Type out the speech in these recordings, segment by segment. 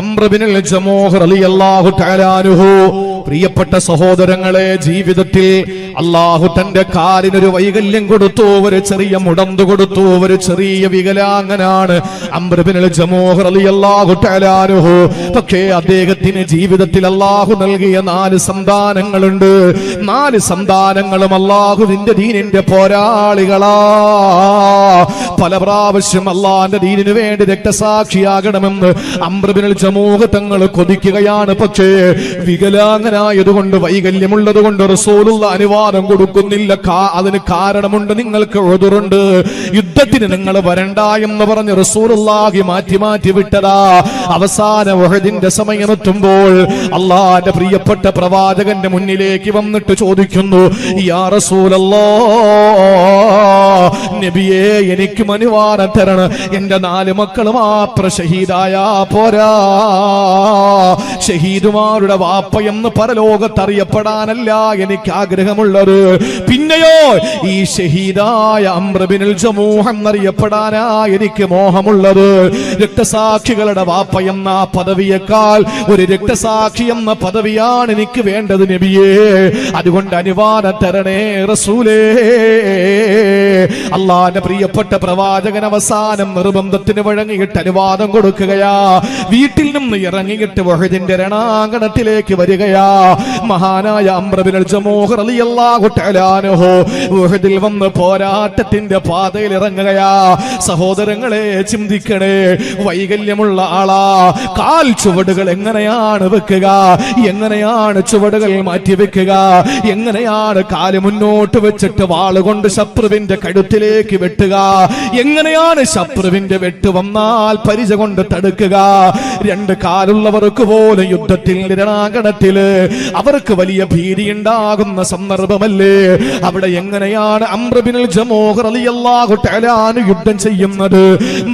അംർ ഇബ്നുൽ ജമൂഹ് റളിയല്ലാഹു തആല അൻഹു. പ്രിയപ്പെട്ട സഹോദരങ്ങളെ, ജീവിതത്തിൽ അല്ലാഹു തന്റെ കാലിനൊരു വൈകല്യം കൊടുത്തു, ഒരു ചെറിയ മുടന്ത് കൊടുത്തു, ഒരു ചെറിയ വികലാംഗനാണ് അംർ ഇബ്നുൽ ജമൂഹ് റളിയല്ലാഹു തആല അൻഹു. പക്ഷേ അദ്ദേഹത്തിന് ജീവിതത്തിൽ അല്ലാഹു നൽകിയ 4 സന്താനങ്ങളുണ്ട്. 4 സന്താനങ്ങളും അല്ലാഹുവിന്റെ ദീനിന്റെ പോരാളികളാ. പല പ്രാവശ്യം അല്ലാഹുവിന്റെ ദീനിനു വേണ്ടി രക്തസാക്ഷിയാകണമെന്ന് അംർ ഇബ്നുൽ ജമൂഹ് തങ്ങൾ കൊതിക്കുകയാണ്. പക്ഷേ വികലാംഗനായതുകൊണ്ട്, വൈകല്യമുള്ളത് കൊണ്ട് റസൂലുള്ള അനുവാദം കൊടുക്കുന്നില്ല. അതിന് കാരണമുണ്ട്, നിങ്ങൾക്ക് ഉദുറുണ്ട്, യുദ്ധത്തിന് നിങ്ങൾ വരണ്ട എന്ന് പറഞ്ഞ് റസൂലുള്ളാഹി മാറ്റി വിട്ടതാ. അവസാന ഉഹദിന്റെ സമയമെത്തുമ്പോൾ അല്ലാഹുവിന്റെ പ്രിയപ്പെട്ട പ്രവാചകന്റെ മുന്നിലേക്ക് വന്നിട്ട് ചോദിക്കുന്നു, യാ റസൂലല്ലാഹ്, നബിയേ, എനിക്ക് അനുവാദം തരണം. എന്റെ 4 മക്കൾ മാത്രം ഷഹീദായാ പോരാ. ഷഹീദുമാരുടെ വാപ്പ എന്ന് പരലോകത്ത് അറിയപ്പെടാനല്ല എനിക്ക് ആഗ്രഹമുള്ളത്, പിന്നെയോ ഈ ഷഹീദായ അംർ ഇബ്നുൽ ജമൂഹ് എന്നറിയപ്പെടാനാ എനിക്ക് മോഹമുള്ളത്. രക്തസാക്ഷികളുടെ വാപ്പ എന്ന പദവിയേക്കാൾ ഒരു രക്തസാക്ഷി എന്ന പദവിയാണ് എനിക്ക് വേണ്ടത് നബിയേ. അതുകൊണ്ട് അനുവാദം തരണേ റസൂലേ. അല്ലാഹുവിന്റെ പ്രിയപ്പെട്ട പ്രവാചകൻ അവസാനം നിർബന്ധത്തിന് വഴങ്ങിയിട്ട് അനുവാദം കൊടുക്കുകയാ. വീട്ടിൽ നിന്ന് ഇറങ്ങിയിട്ട് ഉഹദിന്റെ രണാങ്കണത്തിലേക്ക് വരികയാ. മഹാനായ അംർ ഇബ്നുൽ ജമൂഹ് റളിയല്ലാഹു തആല അൻഹു ഉഹദിൽ വന്ന് പോരാട്ടത്തിന്റെ പാതയിൽ ഇറങ്ങുകയാ. സഹോദരങ്ങളെ, ചിന്തിക്കണേ, വൈകല്യമുള്ള ആളാ. കാൽ ചുവടുകൾ എങ്ങനെയാണ് വെക്കുക, എങ്ങനെയാണ് ചുവടുകൾ മാറ്റി വെക്കുക, എങ്ങനെയാണ് കാല് മുന്നോട്ട് വെച്ചിട്ട് വാളുകൊണ്ട് ശത്രുവിന്റെ കഴുത്തിലേക്ക് വെട്ടുക, എങ്ങനെയാണ് ശത്രുവിന്റെ വെട്ട് വന്നാൽ പരിച കൊണ്ട് തടുക്കുക. 2 കാലുള്ളവർക്ക് പോലും യുദ്ധത്തിൽ രണാങ്കണത്തില് അവർക്ക് വലിയ ഭീതി ഉണ്ടാകുന്ന സന്ദർഭമല്ലേ. അവിടെ എങ്ങനെയാണ് അംർ ഇബ്നുൽ ജമൂഹ് റളിയല്ലാഹു തആല അൻഹു യുദ്ധം ചെയ്യുന്നത്?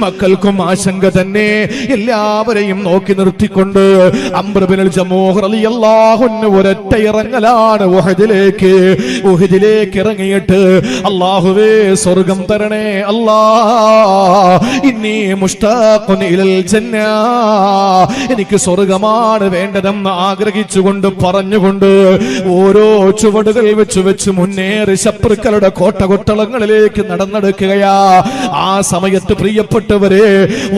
മക്കൾക്കും ആശങ്ക തന്നെ. എല്ലാവരെയും നോക്കി നിർത്തിക്കൊണ്ട് അംർ ഇബ്നുൽ ജമൂഹ് റളിയല്ലാഹു അൻഹു ഒരൊറ്റ ഇറങ്ങലാണ് ഉഹദിലേക്ക്. ഉഹദിലേക്ക് ഇറങ്ങിയിട്ട്, അല്ലാഹുവേ, സ്വർഗ്ഗം തരണേ അല്ലാഹ്, ഇന്നി മുഷ്താഖുൻ ഇലൽ ജന്ന, എനിക്ക് സ്വർഗ്ഗമാണ് വേണ്ടതെന്ന് ആഗ്രഹിച്ചുകൊണ്ട് പറഞ്ഞുകൊണ്ട് ഓരോ ചുവടുകൾ വെച്ച് മുന്നേറി ശത്രുക്കളുടെ കോട്ടകൊട്ടളങ്ങളിലേക്ക് നടന്നെടുക്കുകയാ. ആ സമയത്ത് പ്രിയപ്പെട്ടവരെ,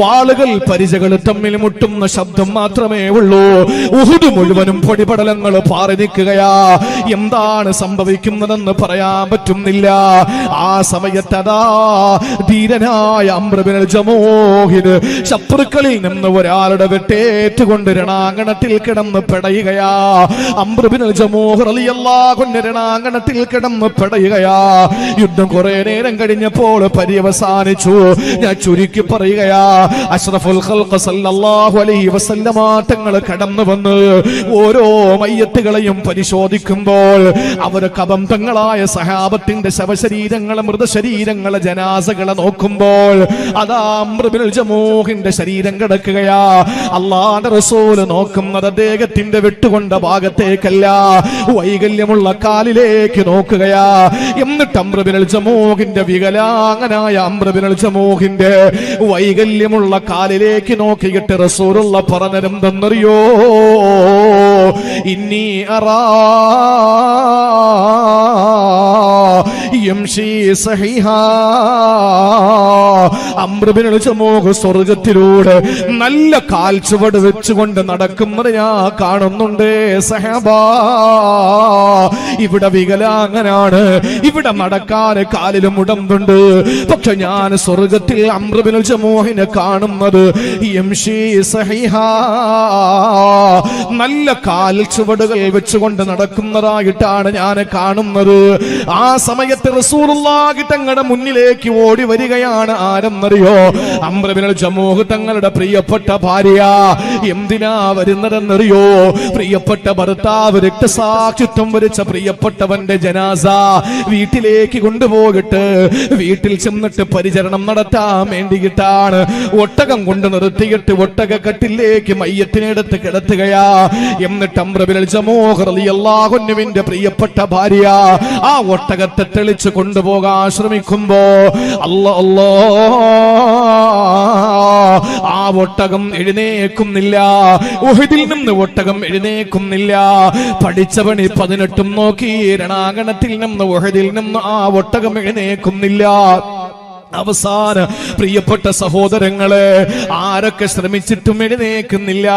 വാളുകൾ പരിചകൾ തമ്മിൽ മുട്ടുന്ന ശബ്ദം മാത്രമേ ഉള്ളൂ. ഉഹുദ് മുഴുവനും പൊടിപടലങ്ങൾ പാറി നിൽക്കുകയാ. എന്താണ് സംഭവിക്കുന്നതെന്ന് പറയാൻ പറ്റുന്നില്ല. ആ സമയത്തതാ ധീരനായ അംർ ഇബ്നുൽ ജമൂഹിന് ശത്രുക്കളിൽ നിന്ന് ഒരാളുടെ വെട്ടേറ്റുകൊണ്ട് രണാങ്കണത്തിൽ കിടന്ന് പെടയുകയാ. അംർ ഇബ്നുൽ ജമൂഹ് റളിയല്ലാഹു അൻഹു രണാങ്കണത്തിൽ കിടന്ന് പെടയുകയാ. യുദ്ധം കുറെ നേരം കഴിഞ്ഞപ്പോൾ പര്യവസാനിച്ചു. ഞാൻ ചുരുക്കി പറയുകയാ, അഷ്റഫുൽ ഖൽഖ് സല്ലല്ലാഹു അലൈഹി വസല്ലമ തങ്ങൾ കടന്നു വന്ന് ഓരോ മയ്യത്തുകളെയും പരിശോധിക്കുമ്പോൾ അവര് കബന്ധങ്ങളായ സഹാബത്തിന്റെ ശവശരീരങ്ങളെ, മൃതശരീരങ്ങളെ, ജനാസകളെ നോക്കുമ്പോൾ അതാ അംർ ഇബ്നുൽ ജമൂഹിന്റെ ശരീരം കിടക്കുകയാ. അല്ലാഹുവിന്റെ റസൂൽ നോക്കുന്നത് അദ്ദേഹത്തിന്റെ വെട്ടുകൊണ്ട ഭാഗത്തേക്കല്ല, വൈകല്യമുള്ള കാലിലേക്ക് നോക്കുകയാ. എന്നിട്ട് അംർ ഇബ്നുൽ ജമൂഹിന്റെ വികലാംഗനായ അംർ ഇബ്നുൽ ജമൂഹിന്റെ വൈകല്യമുള്ള കാലിലേക്ക് നോക്കിയിട്ട് റസൂലുള്ള പറഞ്ഞതെന്തെന്നറിയോ? ഇന്നി അറാ യംശി സഹീഹാ. അംർ ഇബ്നുൽ ജമൂഹ് സ്വർഗ്ഗത്തിലൂടെ നല്ല കാൽച്ചുവട് വെച്ചുകൊണ്ട് നടക്കുന്നത് ഞാൻ കാണുന്നുണ്ട് സഹബാ. ഇവിടെ വികലാംഗനാണ്, ഇവിടെ നടക്കാൻ കാലിലും ഉടമ്പുണ്ട്. പക്ഷെ ഞാൻ സ്വർഗ്ഗത്തിൽ അംർ ഇബ്നുൽ ജമൂഹിനെ കാണുന്നത് യംശി സഹീഹാ, നല്ല കാൽ ചുവടുകൾ വെച്ചുകൊണ്ട് നടക്കുന്നതായിട്ടാണ് ഞാൻ കാണുന്നത്. ആ സമയത്ത് റസൂലുള്ളാഹി തങ്ങളുടെ മുന്നിലേക്ക് ഓടി വരികയാണ്. ആരെന്നറിയോ? അംർ ഇബ്നുൽ ജമൂഹ് തങ്ങളുടെ പ്രിയപ്പെട്ട ഭാര്യ. എന്തിനാ വരുന്നതെന്നറിയോ? പ്രിയപ്പെട്ട ഭർത്താവ് രക്തസാക്ഷിത്വം വരിച്ച പ്രിയപ്പെട്ടവന്റെ ജനാസ വീട്ടിലേക്ക് കൊണ്ടുപോയിട്ട് വീട്ടിൽ ചെന്നിട്ട് പരിചരണം നടത്താൻ വേണ്ടിയിട്ടാണ്. ഒട്ടകം കൊണ്ട് നിർത്തിയിട്ട് ഒട്ടകക്കട്ടിലേക്ക് മയ്യത്തിനെടുത്ത് കിടത്തുകയാ. എന്നിട്ട് അംർ ഇബ്നുൽ ജമൂഹ് റളിയല്ലാഹു അൻഹുവിന്റെ പ്രിയപ്പെട്ട ഭാര്യ ആ ഒട്ടകത്തെ തെളിച്ച് കൊണ്ടുപോകാൻ ശ്രമിക്കുമ്പോ അല്ലാഹ് ആ ഒട്ടകം എഴുന്നേക്കുന്നില്ല. ഉഹദിൽ നിന്ന് ഒട്ടകം എഴുന്നേക്കുന്നില്ല. പഠിച്ചവണി 18 നോക്കി രണാങ്കണത്തിൽ നിന്ന് ഉഹദിൽ നിന്ന് ആ ഒട്ടകം എഴുന്നേക്കുന്നില്ല. അവസാന പ്രിയപ്പെട്ട സഹോദരങ്ങളെ, ആരൊക്കെ ശ്രമിച്ചിട്ടും എഴുന്നേക്കുന്നില്ല.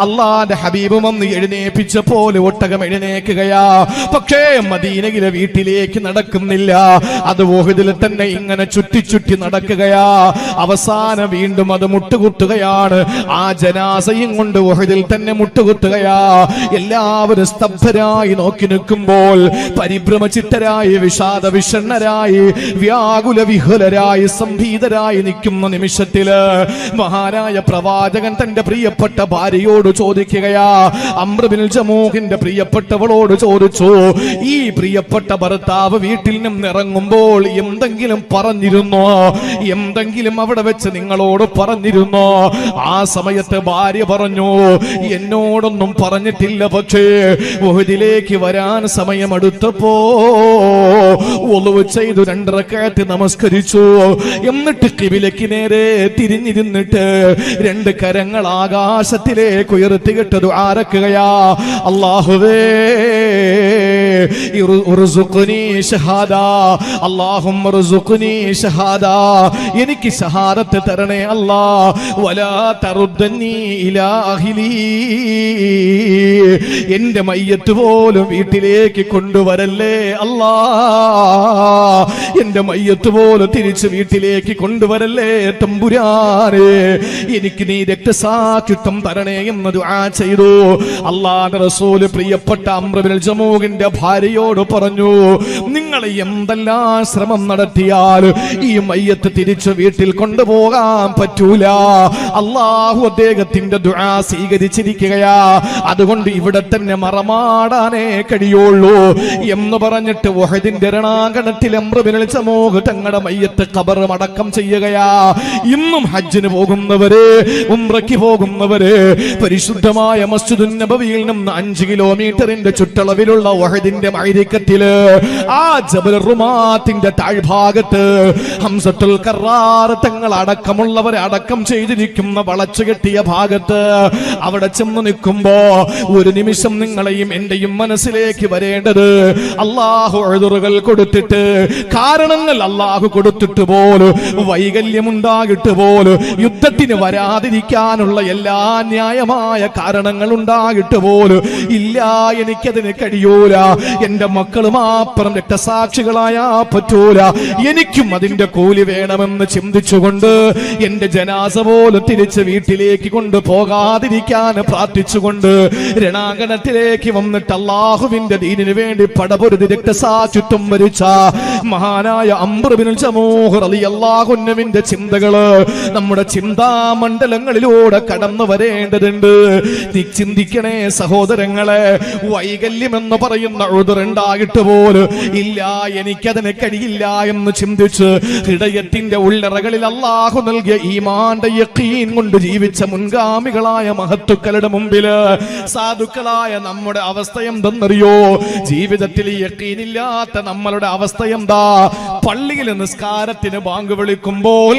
അള്ളാന്റെ ഹബീബ് വന്ന് എഴുന്നേപ്പിച്ചപ്പോൾ ഒട്ടകം എഴുന്നേക്കുകയാ. പക്ഷേ മദീനയിലെ വീട്ടിലേക്ക് നടക്കുന്നില്ല. അത് ഉഹദിൽ തന്നെ ഇങ്ങനെ ചുറ്റി ചുറ്റി നടക്കുകയാ. അവസാനം വീണ്ടും അത് മുട്ടുകുത്തുകയാണ്. ആ ജനാസയും കൊണ്ട് ഉഹദിൽ തന്നെ മുട്ടുകുത്തുകയാ. എല്ലാവരും സ്തബ്ധരായി നോക്കി നിൽക്കുമ്പോൾ പരിഭ്രമചിത്തരായി, വിഷാദ വിഷണ്ണരായി, വ്യാകുല വിഹുലരായി, സംഭീതരായി നിൽക്കുന്ന നിമിഷത്തില് മഹാനായ പ്രവാചകൻ തന്റെ പ്രിയപ്പെട്ട ഭാര്യയോട് ചോദിക്കുകയാ. അംർ ബിൻ ജമൂഹിന്റെ പ്രിയപ്പെട്ടവളോട് ചോദിച്ചു, ഈ പ്രിയപ്പെട്ട ഭർത്താവ് വീട്ടിൽ നിന്ന് ഇറങ്ങുമ്പോൾ എന്തെങ്കിലും പറഞ്ഞിരുന്നോ? എന്തെങ്കിലും അവിടെ വെച്ച് നിങ്ങളോട് പറഞ്ഞിരുന്നോ? ആ സമയത്ത് ഭാര്യ പറഞ്ഞു, എന്നോടൊന്നും പറഞ്ഞിട്ടില്ല. പക്ഷേ ഉഹദിലേക്ക് വരാൻ സമയമെടുത്തപ്പോ ഒളുവ് ചെയ്തു 2 റക്അത്ത് നമസ്കരിച്ചു. എന്നിട്ട് ഖിബിലയ്ക്ക് നേരെ തിരിഞ്ഞിരുന്നിട്ട് 2 കരങ്ങൾ ആകാശത്തിലേക്ക് ഉയർത്തിയിട്ട് ദുആ രക്കുകയാ. അല്ലാഹുവേ ഇർസുഖ്നി ഷഹാദ, അല്ലാഹുമ്മ ഇർസുഖ്നി ഷഹാദ, എനിക്ക് ഷഹാദത്ത് തരണേ അല്ലാ. വലാ തറുദ്ദനി ഇലാ അഹ്ലി, എന്റെ മയ്യത്ത് പോലും വീട്ടിലേക്ക് കൊണ്ടുവരല്ലേ അല്ലാ. എന്റെ മയ്യത്ത് പോലും തിരിച്ച് വീട്ടിലേക്ക് കൊണ്ടുവരല്ലേ തമ്പുരാനെ. എനിക്ക് നീ രക്തസാക്ഷിത്വം തരണേ എന്ന് ദുആ ചെയ്തു. അല്ലാഹുവിന്റെ റസൂല് പ്രിയപ്പെട്ട അംർ ബിൻ ജമൂഹിന്റെ ഭാര്യയോട് പറഞ്ഞു, നിങ്ങൾ എന്തെല്ലാം ശ്രമം നടത്തിയാൽ ഈ മയ്യത്ത് തിരിച്ച് വീട്ടിൽ കൊണ്ടുപോകാൻ പറ്റൂല. അല്ലാഹു അദ്ദേഹത്തിന്റെ ദുആ സ്വീകരിച്ചിരിക്കുകയാ. അതുകൊണ്ട് ഇവിടെ തന്നെ മറമാടാനേ കഴിയുള്ളൂ എന്ന് പറഞ്ഞിട്ട് ഉഹദിന്റെ രണാങ്കണത്തിൽ അംർ ബിൻ ജമൂഹ് തങ്ങളുടെ മയ്യത്ത് ഖബർ അടക്കം ചെയ്യുകയാ. ഇന്നും ഹജ്ജിന് പോകുന്നവര്, ഉംറയ്ക്ക് പോകുന്നവര് പരിശുദ്ധമായ മസ്ജിദുൻ നബവിയിൽ നിന്ന് 5 കിലോമീറ്ററിന്റെ ചുറ്റളവിലുള്ള ഉഹദിന്റെ മൈരിക്കത്തില് ആ ജബൽ റുമാത്തിന്റെ താഴ്ഭാഗത്ത് ഹംസത്തുൽ കറാർ തങ്ങൾ അടക്കമുള്ളവരെ അടക്കം ചെയ്തിരിക്കുന്ന വളച്ചു കെട്ടിയ ഭാഗത്ത് അവിടെ ചെന്ന് നിൽക്കുമ്പോ ഒരു നിമിഷം നിങ്ങളെയും എന്റെയും മനസ്സിലേക്ക് വരേണ്ടത്, അള്ളാഹു എഴുതുറുകൾ കൊടുത്തിട്ട്, കാരണങ്ങൾ അള്ളാഹു കൊടുത്തിട്ട് പോലും, വൈകല്യമുണ്ടാകിട്ട് പോലും, യുദ്ധത്തിന് വരാതിരിക്കാനുള്ള എല്ലാ ന്യായമായ കാരണങ്ങൾ ഉണ്ടാകിട്ട് പോലും ഇല്ല, എനിക്കതിന് കഴിയൂല, എന്റെ മക്കൾ മാത്രം രക്തസാക്ഷികളായാ പറ്റൂല, എനിക്കും അതിന്റെ കൂലി വേണമെന്ന് ചിന്തിച്ചുകൊണ്ട് എന്റെ ജനാസ പോലും തിരിച്ച് വീട്ടിലേക്ക് കൊണ്ട് പോകാതിരിക്കാൻ പ്രാർത്ഥിച്ചുകൊണ്ട് രണാങ്കണത്തിലേക്ക് വന്നിട്ട് അള്ളാഹുവിന്റെ ദീനിന് വേണ്ടി പടപൊരുതി രക്തസാക്ഷിത്വം വരിച്ച മഹാനായ അംർ ബിൻ ജമൂഹ് റളിയല്ലാഹു അൻഹുവിന്റെ ചിന്തകള് നമ്മുടെ ചിന്താമണ്ഡലങ്ങളിലൂടെ കടന്നു വരേണ്ടതുണ്ട്. നീ ചിന്തിക്കണേ സഹോദരങ്ങളെ, വൈകല്യം എന്ന് പറയുന്ന ഉദറുണ്ടായിട്ട് പോലും ഇല്ല, എനിക്കതിന് കഴിയില്ല എന്ന് ചിന്തിച്ച് ഹൃദയത്തിന്റെ ഉള്ളറകളിൽ അള്ളാഹു നൽകിയ ഈമാന്റെ യഖീൻ കൊണ്ട് ജീവിച്ച മുൻഗാമികളായ മഹത്തുക്കളുടെ മുമ്പില് സാധുക്കളായ നമ്മുടെ അവസ്ഥ എന്തെന്നറിയോ? ജീവിതത്തിൽ യഖീനില്ലാത്ത നമ്മളുടെ അവസ്ഥ എന്താ? പള്ളിയിൽ നിസ്കാരത്തിന് ബാങ്ക് വിളിക്കുമ്പോൾ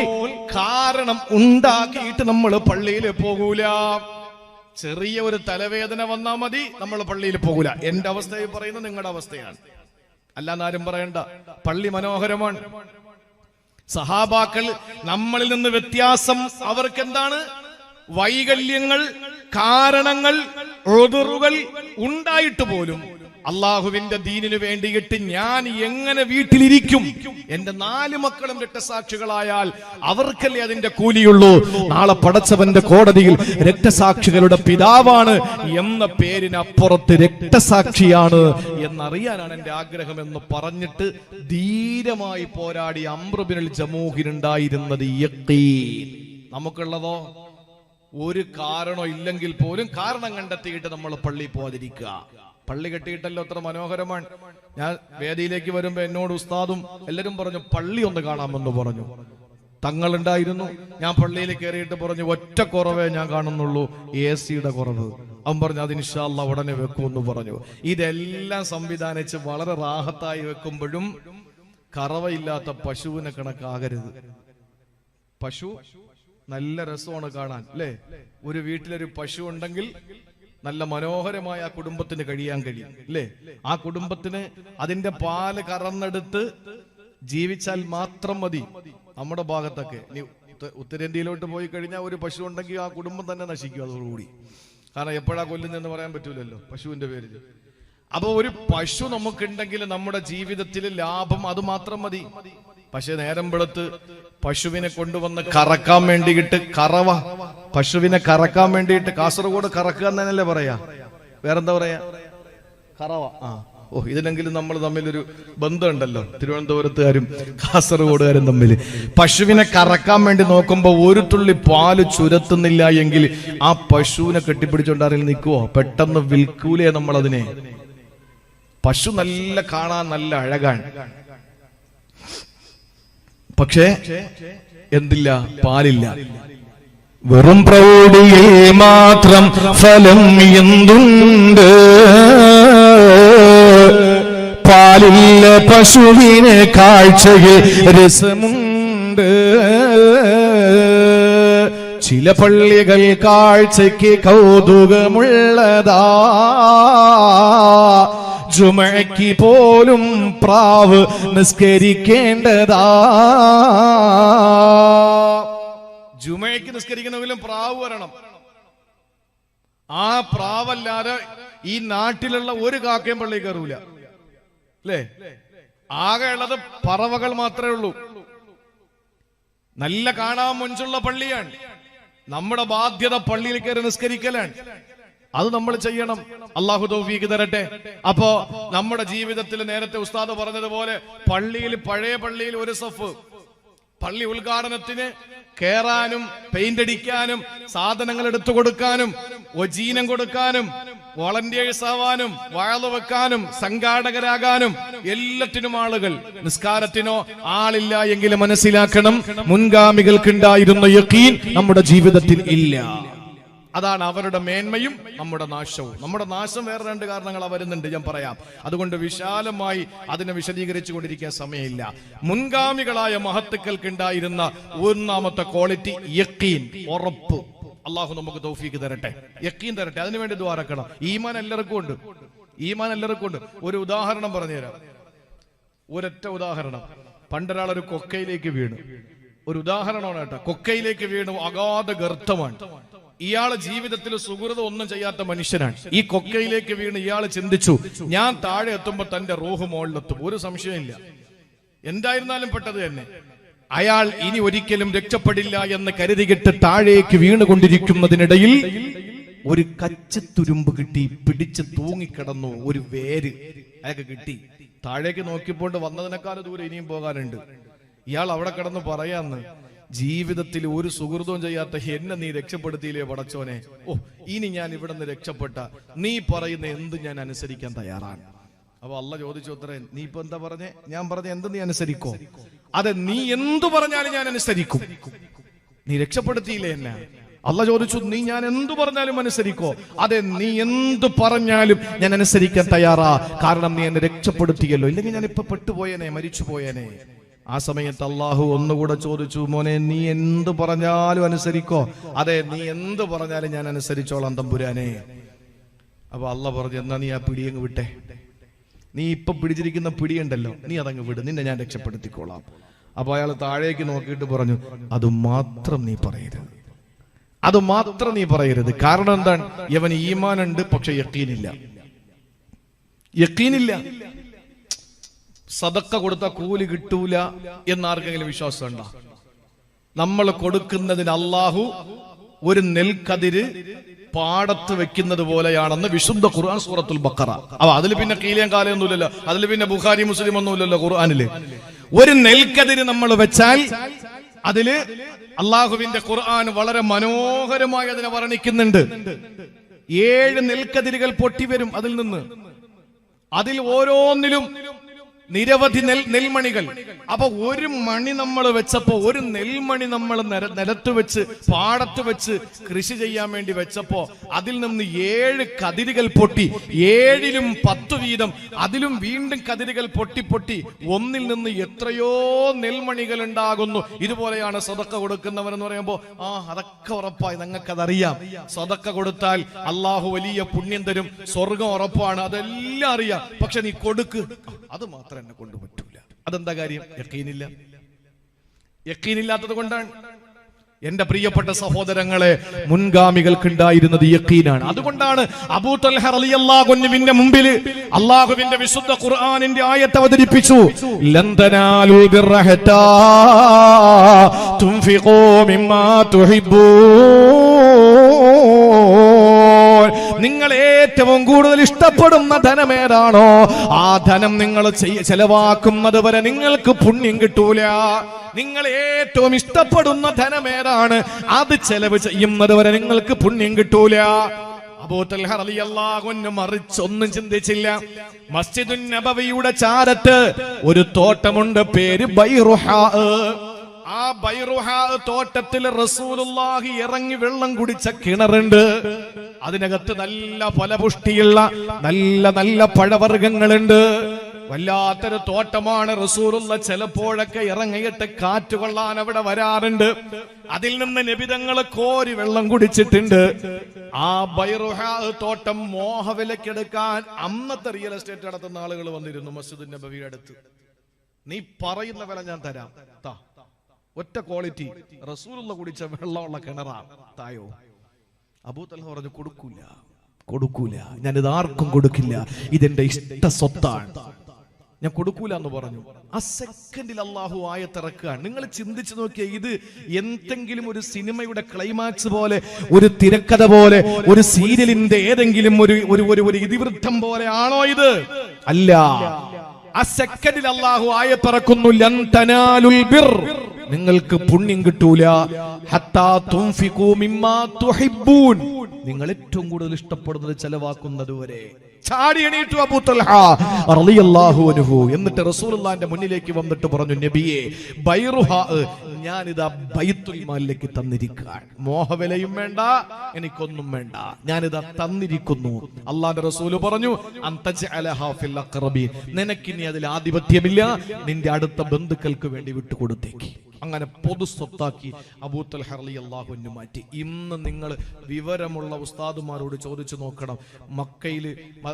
കാരണം ഉണ്ടാക്കിയിട്ട് നമ്മൾ പള്ളിയിൽ പോകൂല. ചെറിയ ഒരു തലവേദന വന്നാ മതി, നമ്മൾ പള്ളിയിൽ പോകൂല. എന്റെ അവസ്ഥയെ പറയുന്നത് നിങ്ങളുടെ അവസ്ഥയാണ്, അല്ലാന്നാരും പറയണ്ട. പള്ളി മനോഹരമാണ്. സഹാബാക്കൾ നമ്മളിൽ നിന്ന് വ്യത്യാസം അവർക്ക് എന്താണ്? വൈകല്യങ്ങൾ, കാരണങ്ങൾ, ഉദറുകൾ ഉണ്ടായിട്ട് പോലും അള്ളാഹുവിന്റെ ദീനിനു വേണ്ടിയിട്ട് ഞാൻ എങ്ങനെ വീട്ടിലിരിക്കും? എന്റെ 4 മക്കളും രക്തസാക്ഷികളായാൽ അവർക്കല്ലേ അതിന്റെ കൂലിയുള്ളൂ. നാളെ പടച്ചവന്റെ കോടതിയിൽ രക്തസാക്ഷികളുടെ പിതാവാണ് എന്ന പേരിനപ്പുറത്ത് രക്തസാക്ഷിയാണ് എന്നറിയാനാണ് എന്റെ ആഗ്രഹം എന്ന് പറഞ്ഞിട്ട് ധീരമായി പോരാടി അംർ ബിൻ ജമൂഹിനുണ്ടായിരുന്നത് യഖീൻ. നമുക്കുള്ളതോ? ഒരു കാരണോ ഇല്ലെങ്കിൽ പോലും കാരണം കണ്ടെത്തിയിട്ട് നമ്മൾ പള്ളി പോകാതിരിക്കുക. പള്ളി കെട്ടിയിട്ടല്ലോ അത്ര മനോഹരമാണ്. ഞാൻ വേദിയിലേക്ക് വരുമ്പോ എന്നോട് ഉസ്താദും എല്ലാരും പറഞ്ഞു പള്ളി ഒന്ന് കാണാമെന്ന് പറഞ്ഞു. തങ്ങളുണ്ടായിരുന്നു. ഞാൻ പള്ളിയിൽ കയറിയിട്ട് പറഞ്ഞു ഒറ്റ കുറവേ ഞാൻ കാണുന്നുള്ളൂ, AC-യുടെ കുറവ്. അവൻ പറഞ്ഞു അത് ഇൻഷാ അല്ലാഹ് ഉടനെ വെക്കുമെന്ന് പറഞ്ഞു. ഇതെല്ലാം സംവിധാനിച്ച് വളരെ റാഹത്തായി വെക്കുമ്പോഴും കറവയില്ലാത്ത പശുവിനെ കണക്കാകരുത്. പശു നല്ല രസമാണ് കാണാൻ അല്ലേ? ഒരു വീട്ടിലൊരു പശു ഉണ്ടെങ്കിൽ നല്ല മനോഹരമായ ആ കുടുംബത്തിന് കഴിയാൻ കഴിയും അല്ലേ? ആ കുടുംബത്തിന് അതിന്റെ പാല് കറന്നെടുത്ത് ജീവിച്ചാൽ മാത്രം മതി. നമ്മുടെ ഭാഗത്തൊക്കെ ഉത്തരേന്ത്യയിലോട്ട് പോയി കഴിഞ്ഞാൽ ഒരു പശു ഉണ്ടെങ്കിൽ ആ കുടുംബം തന്നെ നശിക്കും അതോടുകൂടി. കാരണം എപ്പോഴാ കൊല്ലുന്നതെന്ന് പറയാൻ പറ്റൂലല്ലോ പശുവിന്റെ പേരിൽ. അപ്പൊ ഒരു പശു നമുക്കുണ്ടെങ്കിൽ നമ്മുടെ ജീവിതത്തിൽ ലാഭം അത് മാത്രം മതി. പക്ഷെ നേരം വെളുത്ത് പശുവിനെ കൊണ്ടുവന്ന് കറക്കാൻ വേണ്ടിയിട്ട് പശുവിനെ കറക്കാൻ വേണ്ടിയിട്ട് കാസർഗോഡ് കറക്കുക എന്നല്ലേ പറയാ, വേറെന്താ പറയാ? കറവ. ഇതിലെങ്കിലും നമ്മൾ തമ്മിലൊരു ബന്ധമുണ്ടല്ലോ, തിരുവനന്തപുരത്തുകാരും കാസർഗോഡുകാരും തമ്മിൽ. പശുവിനെ കറക്കാൻ വേണ്ടി നോക്കുമ്പോ ഒരു തുള്ളി പാല് ചുരത്തുന്നില്ല എങ്കിൽ ആ പശുവിനെ കെട്ടിപ്പിടിച്ചോണ്ടാരെങ്കിലും നിൽക്കുവോ? പെട്ടെന്ന് വിൽക്കൂലേ നമ്മളതിനെ? പശു നല്ല കാണാൻ നല്ല അഴകാണ്, പക്ഷേ എന്തില്ല? പാലില്ല. വെറും പ്രൗഢിയിൽ മാത്രം ഫലം എന്തുണ്ട്? പാലില്ല പശുവിന് കാഴ്ചയിൽ രസമുണ്ട്. ചില പള്ളികൾ കാഴ്ചയ്ക്ക് കൗതുകമുള്ളതാ, ജുമഅയ്ക്ക് പോലും പ്രാവ് നിസ്കരിക്കേണ്ടതാ. ജുമഅയ്ക്ക് നിസ്കരിക്കണമെങ്കിലും പ്രാവ് വരണം. ആ പ്രാവല്ലാതെ ഈ നാട്ടിലുള്ള ഒരു കാക്കയും പള്ളി കയറൂല അല്ലേ? ആകെ ഉള്ളത് പറവകൾ മാത്രമേ ഉള്ളൂ. നല്ല കാണാൻ മുഞ്ചുള്ള പള്ളിയാണ്. നമ്മുടെ ബാധ്യത പള്ളിയിൽ കയറി നിസ്കരിക്കലാണ്. അത് നമ്മൾ ചെയ്യണം. അള്ളാഹു തൗഫീഖ് തരട്ടെ. അപ്പോ നമ്മുടെ ജീവിതത്തിൽ നേരത്തെ ഉസ്താദ് പറഞ്ഞതുപോലെ പഴയ പള്ളിയിൽ ഒരു സഫ്, പള്ളി ഉദ്ഘാടനത്തിന് കേറാനും പെയിന്റ് അടിക്കാനും സാധനങ്ങൾ എടുത്തു കൊടുക്കാനും ഒജീനം കൊടുക്കാനും വോളണ്ടിയേഴ്സ് ആവാനും വഅള് വെക്കാനും സംഘാടകരാകാനും എല്ലാറ്റിനും ആളുകൾ. നിസ്കാരത്തിനോ ആളില്ല എങ്കിലും മനസ്സിലാക്കണം, മുൻഗാമികൾക്കുണ്ടായിരുന്ന യഖീൻ നമ്മുടെ ജീവിതത്തിൽ ഇല്ല. അതാണ് അവരുടെ മേന്മയും നമ്മുടെ നാശവും. നമ്മുടെ നാശം വേറെ രണ്ട് കാരണങ്ങൾ വരുന്നുണ്ട്, ഞാൻ പറയാം. അതുകൊണ്ട് വിശാലമായി അതിനെ വിശദീകരിച്ചു കൊണ്ടിരിക്കാൻ സമയമില്ല. മുൻഗാമികളായ മഹത്തുക്കൾക്ക് ഉണ്ടായിരുന്ന ഒന്നാമത്തെ ക്വാളിറ്റി യഖീൻ, ഉറപ്പ്. അള്ളാഹു നമുക്ക് തൗഫീഖ് തരട്ടെ, യഖീൻ തരട്ടെ. അതിനുവേണ്ടി ദുആ ചെയ്യണം. ഈമാൻ എല്ലാവർക്കും ഉണ്ട്. ഒരു ഉദാഹരണം പറഞ്ഞുതരാം, ഒരൊറ്റ ഉദാഹരണം. പണ്ടൊരാളൊരു കൊക്കയിലേക്ക് വീണു. ഒരു ഉദാഹരണമാണ് കേട്ടോ. കൊക്കയിലേക്ക് വീണു, അഗാധ ഗർത്തമാണ്. ഇയാള് ജീവിതത്തിൽ സുഹൃതം ഒന്നും ചെയ്യാത്ത മനുഷ്യനാണ്. ഈ കൊക്കയിലേക്ക് വീണ് ഇയാൾ ചിന്തിച്ചു, ഞാൻ താഴെ എത്തുമ്പോ തന്റെ റൂഹ് മുകളിലെത്തും, ഒരു സംശയമില്ല. എന്തായിരുന്നാലും പെട്ടത് തന്നെ. അയാൾ ഇനി ഒരിക്കലും രക്ഷപ്പെടില്ല എന്ന് കരുതിയിട്ട് താഴേക്ക് വീണുകൊണ്ടിരിക്കുന്നതിനിടയിൽ ഒരു കച്ചത്തുരുമ്പ് കിട്ടി, പിടിച്ച് തൂങ്ങിക്കിടന്നു. ഒരു വേര് അയാൾക്ക് കിട്ടി. താഴേക്ക് നോക്കിയപ്പോൾ വന്നതിനേക്കാൾ ദൂരം ഇനിയും പോകാനുണ്ട്. ഇയാൾ അവിടെ കിടന്ന് പറയാന്ന്, ജീവിതത്തിൽ ഒരു സുഹൃതവും ചെയ്യാത്ത എന്നെ നീ രക്ഷപ്പെടുത്തിയില്ലേ പടച്ചോനെ. ഇനി ഞാൻ ഇവിടെ നിന്ന് രക്ഷപ്പെട്ട നീ പറയുന്ന എന്ത് ഞാൻ അനുസരിക്കാൻ തയ്യാറാണ്. അപ്പൊ അള്ളാഹ് ചോദിച്ചു, ഉത്തരേ നീ ഇപ്പൊ എന്താ പറഞ്ഞേ? ഞാൻ പറഞ്ഞ എന്ത് നീ അനുസരിക്കോ? അതെ, നീ എന്തു പറഞ്ഞാലും ഞാൻ അനുസരിക്കും. നീ രക്ഷപ്പെടുത്തിയില്ലേ എന്നെ. അള്ളാഹ് ചോദിച്ചു, നീ ഞാൻ എന്തു പറഞ്ഞാലും അനുസരിക്കോ? അതെ, നീ എന്തു പറഞ്ഞാലും ഞാൻ അനുസരിക്കാൻ തയ്യാറാ. കാരണം നീ എന്നെ രക്ഷപ്പെടുത്തിയല്ലോ, ഇല്ലെങ്കിൽ ഞാൻ ഇപ്പൊ പെട്ടുപോയേനെ, മരിച്ചു പോയേനെ. ആ സമയത്ത് അള്ളാഹു ഒന്നുകൂടെ ചോദിച്ചു, മോനെ നീ എന്ത് പറഞ്ഞാലും അനുസരിക്കോ? അതെ, നീ എന്ത് പറഞ്ഞാലും ഞാൻ അനുസരിച്ചോളാം തമ്പുരാനെ. അപ്പൊ അള്ളാഹ് പറഞ്ഞു, എന്നാ നീ ആ പിടിയങ്ങ് വിട്ടെ. നീ ഇപ്പൊ പിടിച്ചിരിക്കുന്ന പിടിയുണ്ടല്ലോ, നീ അതങ്ങ് വിട്, നിന്നെ ഞാൻ രക്ഷപ്പെടുത്തിക്കോളാം. അപ്പൊ അയാൾ താഴേക്ക് നോക്കിയിട്ട് പറഞ്ഞു, അത് മാത്രം നീ പറയരുത്. കാരണം എന്താണ്? ഇവൻ ഈമാനുണ്ട്, പക്ഷെ യഖീനില്ല. സദക്ക കൊടുത്ത കൂലി കിട്ടൂല എന്നാർക്കെങ്കിലും വിശ്വാസം ഉണ്ടോ? നമ്മൾ കൊടുക്കുന്നതിന് അള്ളാഹു ഒരു നെൽക്കതിര് പാടത്ത് വെക്കുന്നത് പോലെയാണെന്ന് വിശുദ്ധ ഖുർആൻ സൂറത്തുൽ ബഖറ. അപ്പൊ അതിൽ പിന്നെ കീലിയം കാലയൊന്നുമില്ലല്ലോ, അതിൽ പിന്നെ ബുഖാരി മുസ്ലിം ഒന്നുമില്ലല്ലോ ഖുർആനില്. ഒരു നെൽക്കതിര് നമ്മൾ വെച്ചാൽ അതില് അള്ളാഹുവിന്റെ ഖുർആൻ വളരെ മനോഹരമായി അതിനെ വർണ്ണിക്കുന്നുണ്ട്. 7 നെൽക്കതിരുകൾ പൊട്ടി വരും അതിൽ നിന്ന്. അതിൽ ഓരോന്നിലും നിരവധി നെൽമണികൾ. അപ്പൊ ഒരു മണി നമ്മൾ വെച്ചപ്പോ, ഒരു നെൽമണി നമ്മൾ നിലത്ത് വെച്ച് പാടത്ത് വെച്ച് കൃഷി ചെയ്യാൻ വേണ്ടി വെച്ചപ്പോ അതിൽ നിന്ന് 7 കതിരുകൾ പൊട്ടി, 7ലും 10 വീതം, അതിലും വീണ്ടും കതിരുകൾ പൊട്ടി ഒന്നിൽ നിന്ന് എത്രയോ നെൽമണികൾ ഉണ്ടാകുന്നു. ഇതുപോലെയാണ് സദക്ക കൊടുക്കുന്നവരെന്ന് പറയുമ്പോ അതൊക്കെ ഉറപ്പായി, നിങ്ങൾക്കതറിയാം. സദക്ക കൊടുത്താൽ അള്ളാഹു വലിയ പുണ്യം തരും, സ്വർഗം ഉറപ്പാണ്, അതെല്ലാം അറിയാം. പക്ഷെ നീ കൊടുക്ക്, അത് മാത്രം എന്നെ കൊണ്ട് പറ്റൂല. അതെന്താ കാര്യം? യഖീനില്ല. യഖീനില്ലാത്തത് കൊണ്ടാണ്. എന്റെ പ്രിയപ്പെട്ട സഹോദരങ്ങളെ, മുൻഗാമികൾക്കുണ്ടായിരുന്നത് യഖീനാണ്. അതുകൊണ്ടാണ് അബൂ തൽഹ റളിയല്ലാഹു അൻഹുവിന്റെ മുമ്പിൽ അല്ലാഹുവിന്റെ വിശുദ്ധ ഖുർആനിന്റെ ആയത്ത് അവതരിപ്പിച്ചു. ലൻ തനാലുൽ ബിർറ ഹത്താ തുൻഫിഖൂ മിമ്മാ തുഹിബ്ബൂൻ. നിങ്ങൾ ഏറ്റവും കൂടുതൽ ഇഷ്ടപ്പെടുന്ന ധനമേതാണോ ആ ധനം നിങ്ങൾ ചെലവാക്കുന്നത് വരെ നിങ്ങൾക്ക് പുണ്യം കിട്ടൂല. നിങ്ങൾ ഏറ്റവും ഇഷ്ടപ്പെടുന്ന ധനമേതാണ് അത് ചെലവ് ചെയ്യുന്നത് വരെ നിങ്ങൾക്ക് പുണ്യം കിട്ടൂല. അബൂ തൽഹ റളിയല്ലാഹു അൻഹു മറിച്ചൊന്നും ചിന്തിച്ചില്ല. മസ്ജിദുൻ നബവിയുടെ ചാരത്ത് ഒരു തോട്ടമുണ്ട്, പേര് ബൈറുഹാ. ആ ബൈറുഹാ തോട്ടത്തിൽ റസൂലുള്ളാഹി ഇറങ്ങി വെള്ളം കുടിച്ച കിണറുണ്ട്. അതിനകത്ത് നല്ല ഫലപുഷ്ടിയുള്ള നല്ല പഴവർഗ്ഗങ്ങളുണ്ട്. വല്ലാത്തൊരു തോട്ടമാണ്. റസൂലുള്ള ചിലപ്പോഴൊക്കെ ഇറങ്ങിയിട്ട് കാറ്റ് കൊള്ളാൻ അവിടെ വരാറുണ്ട്. അതിൽ നിന്ന് നബിതങ്ങൾ കോരി വെള്ളം കുടിച്ചിട്ടുണ്ട്. ആ ബൈറുഹാ തോട്ടം മോഹവിലക്കെടുക്കാൻ അന്നത്തെ റിയൽ എസ്റ്റേറ്റ് നടത്തുന്ന ആളുകൾ വന്നിരുന്നു മസ്ജിദുൻ നബവിയുടെ അടുത്ത്. നീ പറയുന്ന വില ഞാൻ തരാം, ഒറ്റ ക്വാളിറ്റി, റസൂലുള്ള കുടിച്ച വെള്ളമുള്ള കിണറാണ്, തായോ. അബൂ തൽഹ പറഞ്ഞു, കൊടുക്കൂല, ഞാനിത് ആർക്കും കൊടുക്കില്ല, ഇതെന്റെ ഇഷ്ട സ്വത്താണ്, ഞാൻ കൊടുക്കൂല എന്ന് പറഞ്ഞു. ആ സെക്കൻഡിൽ അള്ളാഹു ആയത്തിറക്കുകയാണ്. നിങ്ങൾ ചിന്തിച്ചു നോക്കിയ, ഇത് എന്തെങ്കിലും ഒരു സിനിമയുടെ ക്ലൈമാക്സ് പോലെ, ഒരു തിരക്കഥ പോലെ, ഒരു സീരിയലിന്റെ ഏതെങ്കിലും ഒരു ഇതിവൃത്തം പോലെ ആണോ ഇത്? അല്ല. ആ സെക്കൻഡിൽ അള്ളാഹു ആയത്തിറക്കുന്നു, ലൻ തനാലുൽ ബിർ, നിങ്ങൾക്ക് പുണ്യം കിട്ടൂല, ഹത്താ തുൻഫിഖൂ മിമ്മാ തുഹിബ്ബൂൻ, നിങ്ങൾ ഏറ്റവും കൂടുതൽ ഇഷ്ടപ്പെടുന്നത് ചെലവാക്കുന്നത് വരെ. ചാടി എണീറ്റു അബൂ തൽഹ റളിയല്ലാഹു അൻഹു. എന്നിട്ട് റസൂലുള്ളാഹിന്റെ മുന്നിലേക്ക് വന്നിട്ട് പറഞ്ഞു, നബിയേ, ബൈറുഹാ ഞാനിതാ ബൈത്തുൽ മാലിലേക്ക് തന്നിരിക്കുകയാണ്. മോഹവിലയും വേണ്ട, എനിക്കൊന്നും വേണ്ട, ഞാനിതാ തന്നിരിക്കുന്നു. അല്ലാഹുവിന്റെ റസൂല് പറഞ്ഞു, അൻതജഅലഹാ ഫിൽ അഖ്റബീൻ, നിനക്കിനി അതിൽ ആധിപത്യമില്ല, നിന്റെ അടുത്ത ബന്ധുക്കൾക്ക് വേണ്ടി വിട്ടുകൊടുത്തേക്ക്. അങ്ങനെ പൊതു സ്വത്താക്കി അബൂ തൽഹ റളിയല്ലാഹു അൻഹു മാറ്റി. ഇന്ന് നിങ്ങൾ വിവരമുള്ള ഉസ്താദുമാരോട് ചോദിച്ചു നോക്കണം,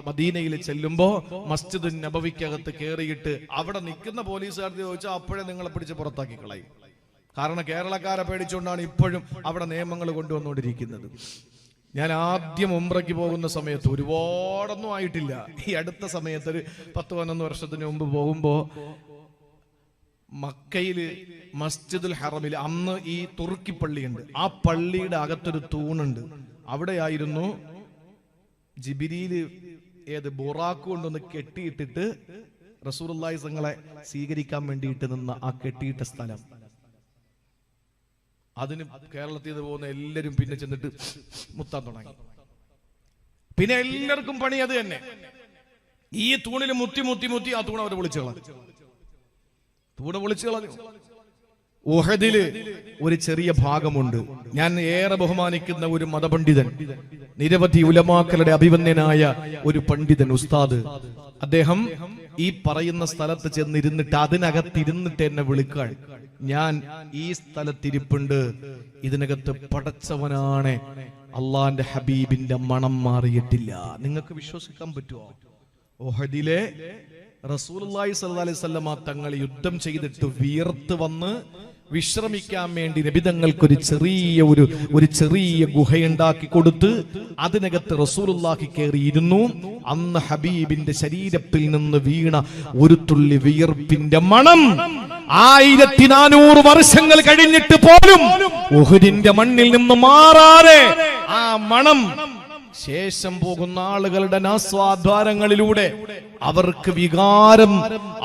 മദീനയിൽ ചെല്ലുമ്പോ മസ്ജിദുൻ നബവിക്കകത്ത് കയറിയിട്ട് അവിടെ നിൽക്കുന്ന പോലീസുകാർ ചോദിച്ചാൽ അപ്പോഴേ നിങ്ങളെ പിടിച്ച് പുറത്താക്കി കളയും. കാരണം കേരളക്കാരെ പേടിച്ചുകൊണ്ടാണ് ഇപ്പോഴും അവിടെ നിയമങ്ങൾ കൊണ്ടുവന്നുകൊണ്ടിരിക്കുന്നത്. ഞാൻ ആദ്യം ഉംറയ്ക്ക് പോകുന്ന സമയത്ത്, ഒരുപാടൊന്നും ആയിട്ടില്ല, ഈ അടുത്ത സമയത്ത് ഒരു 10-11 വർഷത്തിന് മുമ്പ് പോകുമ്പോ മക്കയില് മസ്ജിദുൽ ഹറമിൽ അന്ന് ഈ തുർക്കി പള്ളിയുണ്ട്. ആ പള്ളിയുടെ അകത്തൊരു തൂണുണ്ട്. അവിടെയായിരുന്നു ജിബിരിയില് ബുറാക്ക് കൊണ്ടൊന്ന് കെട്ടിയിട്ടിട്ട് റസൂലുള്ളാഹി തങ്ങളെ സ്വീകരിക്കാൻ വേണ്ടിയിട്ട് നിന്ന ആ കെട്ടിയിട്ട സ്ഥലം. അതിന് കേരളത്തിൽ നിന്ന് പോകുന്ന എല്ലാരും പിന്നെ ചെന്നിട്ട് മുത്താൻ തുടങ്ങി. പിന്നെ എല്ലാവർക്കും പണി അത് തന്നെ. ഈ തൂണിൽ മുത്തി ആ തൂണ് അവർ പൊളിച്ചു കളഞ്ഞു. ഉഹദില് ഒരു ചെറിയ ഭാഗമുണ്ട്. ഞാൻ ഏറെ ബഹുമാനിക്കുന്ന ഒരു മതപണ്ഡിതൻ, നിരവധി ഉലമാക്കളുടെ അഭിവന്യനായ ഒരു പണ്ഡിതൻ, ഉസ്താദ്, അദ്ദേഹം ഈ പറയുന്ന സ്ഥലത്ത് ചെന്നിരുന്നിട്ട് അതിനകത്തിരുന്നിട്ട് എന്നെ വിളിക്കാൻ, ഞാൻ ഈ സ്ഥലത്തിരിപ്പുണ്ട്, ഇതിനകത്ത് പടച്ചവനാണ്, അള്ളാന്റെ ഹബീബിന്റെ മണം മാറിയിട്ടില്ല. നിങ്ങൾക്ക് വിശ്വസിക്കാൻ പറ്റുമോ? ഉഹദിലെ റസൂലുള്ളാഹി സ്വല്ലല്ലാഹി അലൈഹി വസല്ലമ തങ്ങൾ യുദ്ധം ചെയ്തിട്ട് വിയർത്ത് വന്ന് വിശ്രമിക്കാൻ വേണ്ടി നബിതങ്ങൾക്കൊരു ചെറിയ ഗുഹയുണ്ടാക്കി കൊടുത്ത് അതിനകത്ത് റസൂലുള്ളാഹി കയറിയിരുന്നു. അന്ന് ഹബീബിന്റെ ശരീരത്തിൽ നിന്ന് വീണ ഒരു തുള്ളി വിയർപ്പിന്റെ മണം 1400 വർഷങ്ങൾ കഴിഞ്ഞിട്ട് പോലും ഉഹുദിന്റെ മണ്ണിൽ നിന്ന് മാറാതെ ആ മണം ശേഷം പോകുന്ന ആളുകളുടെ നാസ്വാദ്വാരങ്ങളിലൂടെ അവർക്ക് വികാരം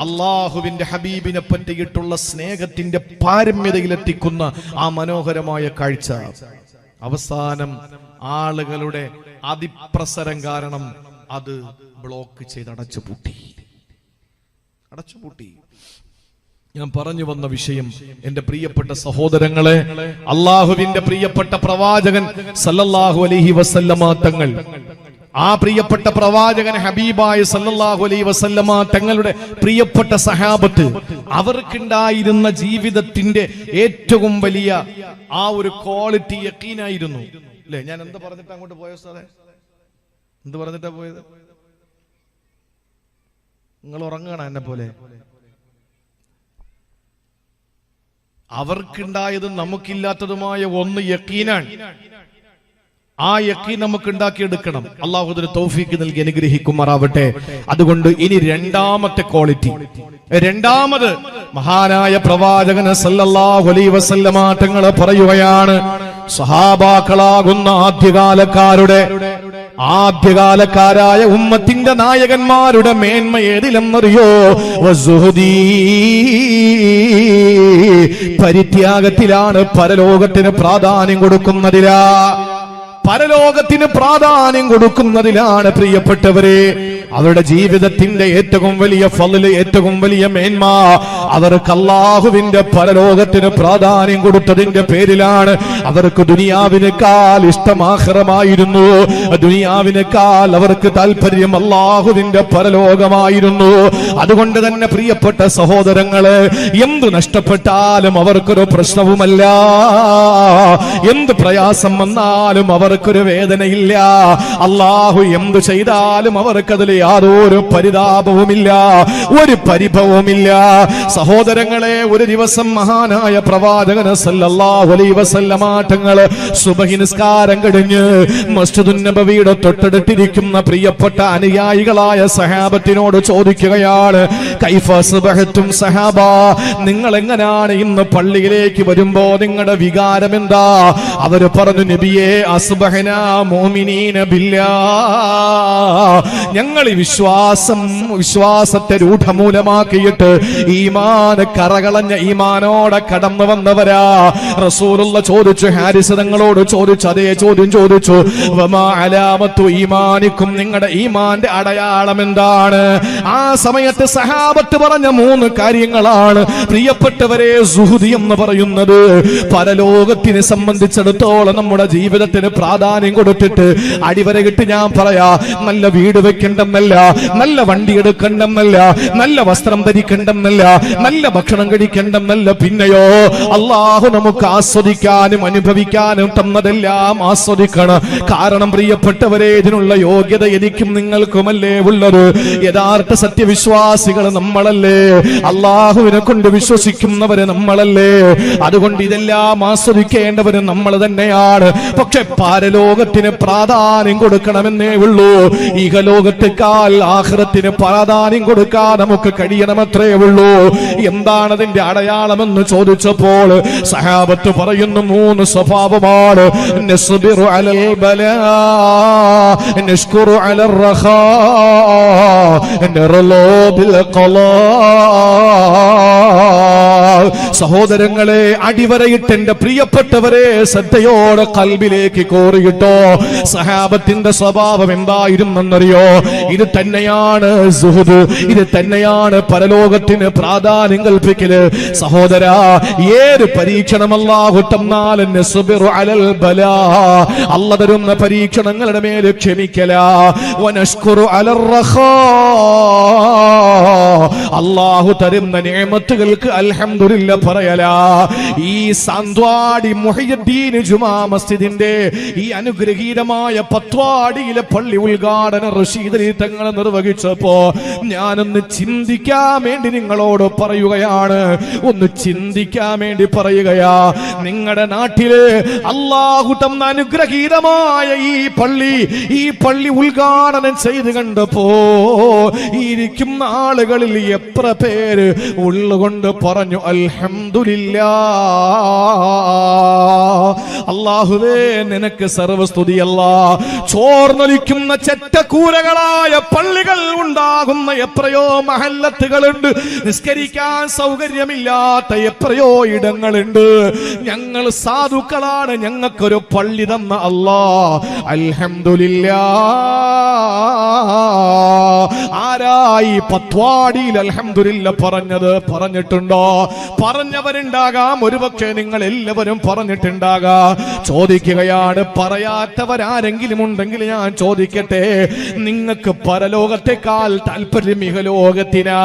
അള്ളാഹുവിന്റെ ഹബീബിനെ പറ്റിയിട്ടുള്ള സ്നേഹത്തിന്റെ പാരമ്യതയിലെത്തിക്കുന്ന ആ മനോഹരമായ കാഴ്ച. അവസാനം ആളുകളുടെ അതിപ്രസരം കാരണം അത് ബ്ലോക്ക് ചെയ്ത് അടച്ചുപൂട്ടി. അടച്ചുപൂട്ടി. ഞാൻ പറഞ്ഞു വന്ന വിഷയം, എന്റെ പ്രിയപ്പെട്ട സഹോദരങ്ങളെ, അള്ളാഹുവിന്റെ പ്രിയപ്പെട്ട പ്രവാചകൻ സല്ലല്ലാഹു അലൈഹി വസല്ലമ തങ്ങൾ, ആ പ്രിയപ്പെട്ട പ്രവാചകൻ ഹബീബായ സല്ലല്ലാഹു അലൈഹി വസല്ലമ തങ്ങളുടെ പ്രിയപ്പെട്ട സഹാബത്ത്, അവർക്കുണ്ടായിരുന്ന ജീവിതത്തിന്റെ ഏറ്റവും വലിയ ആ ഒരു ക്വാളിറ്റി യഖീനായിരുന്നു. അല്ലേ? ഞാൻ എന്ത് പറഞ്ഞിട്ട് അങ്ങോട്ട് പോയ സാറേ? എന്ത് പറഞ്ഞിട്ടാ പോയത്? നിങ്ങൾ ഉറങ്ങണം എന്നെ പോലെ. അവർക്കുണ്ടായതും നമുക്കില്ലാത്തതുമായ ഒന്ന് യഖീനാണ്. ആ യഖീൻ നമുക്ക് ഉണ്ടാക്കിയെടുക്കണം. അല്ലാഹു അതിന് തൗഫീഖ് നൽകി അനുഗ്രഹിക്കുമാറാവട്ടെ. അതുകൊണ്ട് ഇനി രണ്ടാമത്തെ ക്വാളിറ്റി, രണ്ടാമത് മഹാനായ പ്രവാചകൻ സല്ലല്ലാഹു അലൈഹി വസല്ലമ തങ്ങൾ പറയുകയാണ്, സഹാബാക്കളാകുന്ന ആദ്യകാലക്കാരായ ഉമ്മത്തിന്റെ നായകന്മാരുടെ മേന്മ ഏതിലെന്നറിയോ? വസുഹുദീ, പരിത്യാഗത്തിലാണ്, പരലോകത്തിന് പ്രാധാന്യം കൊടുക്കുന്നതിലാ, പരലോകത്തിന് പ്രാധാന്യം കൊടുക്കുന്നതിലാണ്. പ്രിയപ്പെട്ടവരെ, അവരുടെ ജീവിതത്തിന്റെ ഏറ്റവും വലിയ ഫള്, ഏറ്റവും വലിയ മേന്മ അവർക്ക് അല്ലാഹുവിന്റെ പരലോകത്തിന് പ്രാധാന്യം കൊടുത്തതിന്റെ പേരിലാണ്. അവർക്ക് ദുനിയാവിനേക്കാൾ ഇഷ്ടം ആഖിറമായിരുന്നു, ദുനിയാവിനേക്കാൾ അവർക്ക് താല്പര്യം അല്ലാഹുവിന്റെ പരലോകമായിരുന്നു. അതുകൊണ്ട് തന്നെ പ്രിയപ്പെട്ട സഹോദരങ്ങളെ, എന്ത് നഷ്ടപ്പെട്ടാലും അവർക്കൊരു പ്രശ്നവുമല്ല, എന്ത് പ്രയാസം വന്നാലും അവർക്കൊരു വേദനയില്ല. അല്ലാഹു എന്ത് ചെയ്താലും അവർക്കതിൽ യാതൊരു പരിതാപവുമില്ല, ഒരു പരിഭവവുമില്ല. സഹോദരങ്ങളെ, ഒരു ദിവസം മഹാനായ പ്രവാചകൻ സല്ലല്ലാഹു അലൈഹി വസല്ലമ തങ്ങൾ സുബ്ഹി നിസ്കാരം കഴിഞ്ഞ് മസ്ജിദുൻ നബവിയുടെ തൊട്ടടുത്തിരിക്കുന്ന പ്രിയപ്പെട്ട അനുയായികളായ സഹാബത്തിനോട് ചോദിക്കുകയാണ്, കൈഫ സുബ്ഹത്തും സഹാബ, നിങ്ങൾ എങ്ങനെയാണ് ഇന്ന് പള്ളിയിലേക്ക് വരുമ്പോ നിങ്ങളുടെ വികാരം എന്താ? അവര് പറഞ്ഞു, നബിയേ, അസ്ബഹനാ മുഅ്മിനീന ബില്ലാഹ്, ഞങ്ങൾ വിശ്വാസത്തെ രൂഢമൂലമാക്കിയിട്ട് ഈമാൻ കറകളഞ്ഞ ഈമാനോടെ കടന്നു വന്നവരാ. റസൂലുള്ള ചോദിച്ചു, ഹാരിസ് തങ്ങളോട് ചോദിച്ചു, അതേ ചോദ്യം ചോദിച്ചു, വമാ അലാമത്തു ഈമാനിക്കും, നിങ്ങളുടെ ഈമാന്റെ അടയാളം എന്താണ്? ആ സമയത്ത് സഹാബത്ത് പറഞ്ഞ 3 കാര്യങ്ങളാണ്. പ്രിയപ്പെട്ടവരെ, സുഹുദി എന്ന് പറയുന്നത് പരലോകത്തിനെ സംബന്ധിച്ചിടത്തോളം നമ്മുടെ ജീവിതത്തിന് പ്രാധാന്യം കൊടുത്തിട്ട് അടിവരയിട്ട് ഞാൻ പറയാ, നല്ല വീട് വെക്കണ്ടെന്നല്ല, നല്ല വണ്ടി എടുക്കണ്ടെന്നല്ല, നല്ല വസ്ത്രം ധരിക്കണ്ടെന്നല്ല, നല്ല ഭക്ഷണം കഴിക്കണ്ടെന്നല്ല, പിന്നെയോ അല്ലാഹു നമുക്ക് ആസ്വദിക്കാനും അനുഭവിക്കാനും തന്നതെല്ലാം ആസ്വദിക്കണം. കാരണം പ്രിയപ്പെട്ടവരെ, ഇതിനുള്ള യോഗ്യത എനിക്കും നിങ്ങൾക്കുമല്ലേ ഉള്ളത്. യഥാർത്ഥ സത്യവിശ്വാസികൾ നമ്മളല്ലേ, അല്ലാഹുവിനെ കൊണ്ട് വിശ്വസിക്കുന്നവര് നമ്മളല്ലേ. അതുകൊണ്ട് ഇതെല്ലാം ആസ്വദിക്കേണ്ടവര് നമ്മൾ തന്നെയാണ്. പക്ഷെ പരലോകത്തിന് പ്രാധാന്യം കൊടുക്കണമെന്നേ ഉള്ളൂ. ഇഹലോകത്തെക്കാൾ ആഖിറത്തിന് പ്രാധാന്യം കൊടുക്കാൻ നമുക്ക് കഴിയണമത്രേ ഉള്ളൂ. എന്താണ് അതിന്റെ അടയാളമെന്ന് ചോദിച്ചപ്പോൾ സഹാബത്ത് പറയുന്നു, 3 സ്വഭാവമാണ്. നസ്ബിറു അലൽ ബലാ, നഷ്കുറു അലർ റഖാ, നർലൂ ബിൽ ഖലാ. സഹോദരങ്ങളെ, അടിവരയിട്ട് എന്റെ പ്രിയപ്പെട്ടവരെ ശ്രദ്ധയോടെ കൽബിലേക്ക് കോറിയിട്ടോ. സഹാബത്തിന്റെ സ്വഭാവം എന്തായിരുന്നെന്നറിയോ? ഇത് തന്നെയാണ് സുഹുദ്, ഇത് തന്നെയാണ് പരലോകത്തിന് പ്രാധാന്യം കൽപ്പിക്കല്. സഹോദരാ, ഏത് പരീക്ഷണം അല്ലാഹു തന്നാലും നസ്ബിറു അലൽ ബലാ, അല്ലാഹു തരുന്ന പരീക്ഷണങ്ങളുടെ മേൽ ക്ഷമിക്കലാ. വനഷ്കുറു അലർ റഖാ, അല്ലാഹു തരുന്ന നിഅമത്തുകൾക്ക് അൽഹംദുലില്ലാഹ് പറയലാ. ഈ സാന്ത്വാടി മുഹയ്യദ്ദീൻ ജുമാ മസ്ജിദിന്റെ ഈ അനുഗ്രഹീതമായ പത്വാടിയിലെ പള്ളി ഉദ്ഘാടന റഷീദ് അലി തങ്ങൾ നിർവഹിച്ചപ്പോ ഞാനൊന്ന് ചിന്തിക്കാൻ വേണ്ടി നിങ്ങളോട് പറയുകയാണ്, ഒന്ന് ചിന്തിക്കാൻ വേണ്ടി പറയുകയാ. നിങ്ങളുടെ നാട്ടില് അല്ലാഹു തന്ന അനുഗ്രഹീതമായ ഈ പള്ളി ഉദ്ഘാടനം ചെയ്ത് കണ്ടപ്പോ ഇരിക്കുന്ന ആളുകളിൽ എത്ര പേര് ഉള്ളുകൊണ്ട് പറഞ്ഞു അൽഹംദുലില്ലാഹ്, അല്ലാഹുവേ നിനക്ക് സർവസ്തുതിയല്ല. ചോർന്നൊലിക്കുന്ന ചെറ്റക്കൂരകളായ പള്ളികൾ ഉണ്ടാകുന്ന എത്രയോ മഹല്ലത്തുകളുണ്ട്, നിസ്കരിക്കാൻ സൗകര്യമില്ലാത്ത എത്രയോ ഇടങ്ങളുണ്ട്. ഞങ്ങൾ സാധുക്കളാണ്, ഞങ്ങൾക്കൊരു പള്ളി തന്ന അല്ലാഹ് അൽഹംദുലില്ലാഹ്. ആരായി പത്വാടിയിൽ അൽഹംദുലില്ലാ പറഞ്ഞിട്ടുണ്ടോ? പറഞ്ഞവരുണ്ടാകാം, ഒരുപക്ഷെ നിങ്ങൾ എല്ലാവരും പറഞ്ഞിട്ടുണ്ടാകാം. ചോദിക്കുകയാണ്, പറയാത്തവരാരെങ്കിലും ഉണ്ടെങ്കിൽ ഞാൻ ചോദിക്കട്ടെ, നിങ്ങൾക്ക് പരലോകത്തെക്കാൾ താല്പര്യം ഇഹലോകത്തിനാ?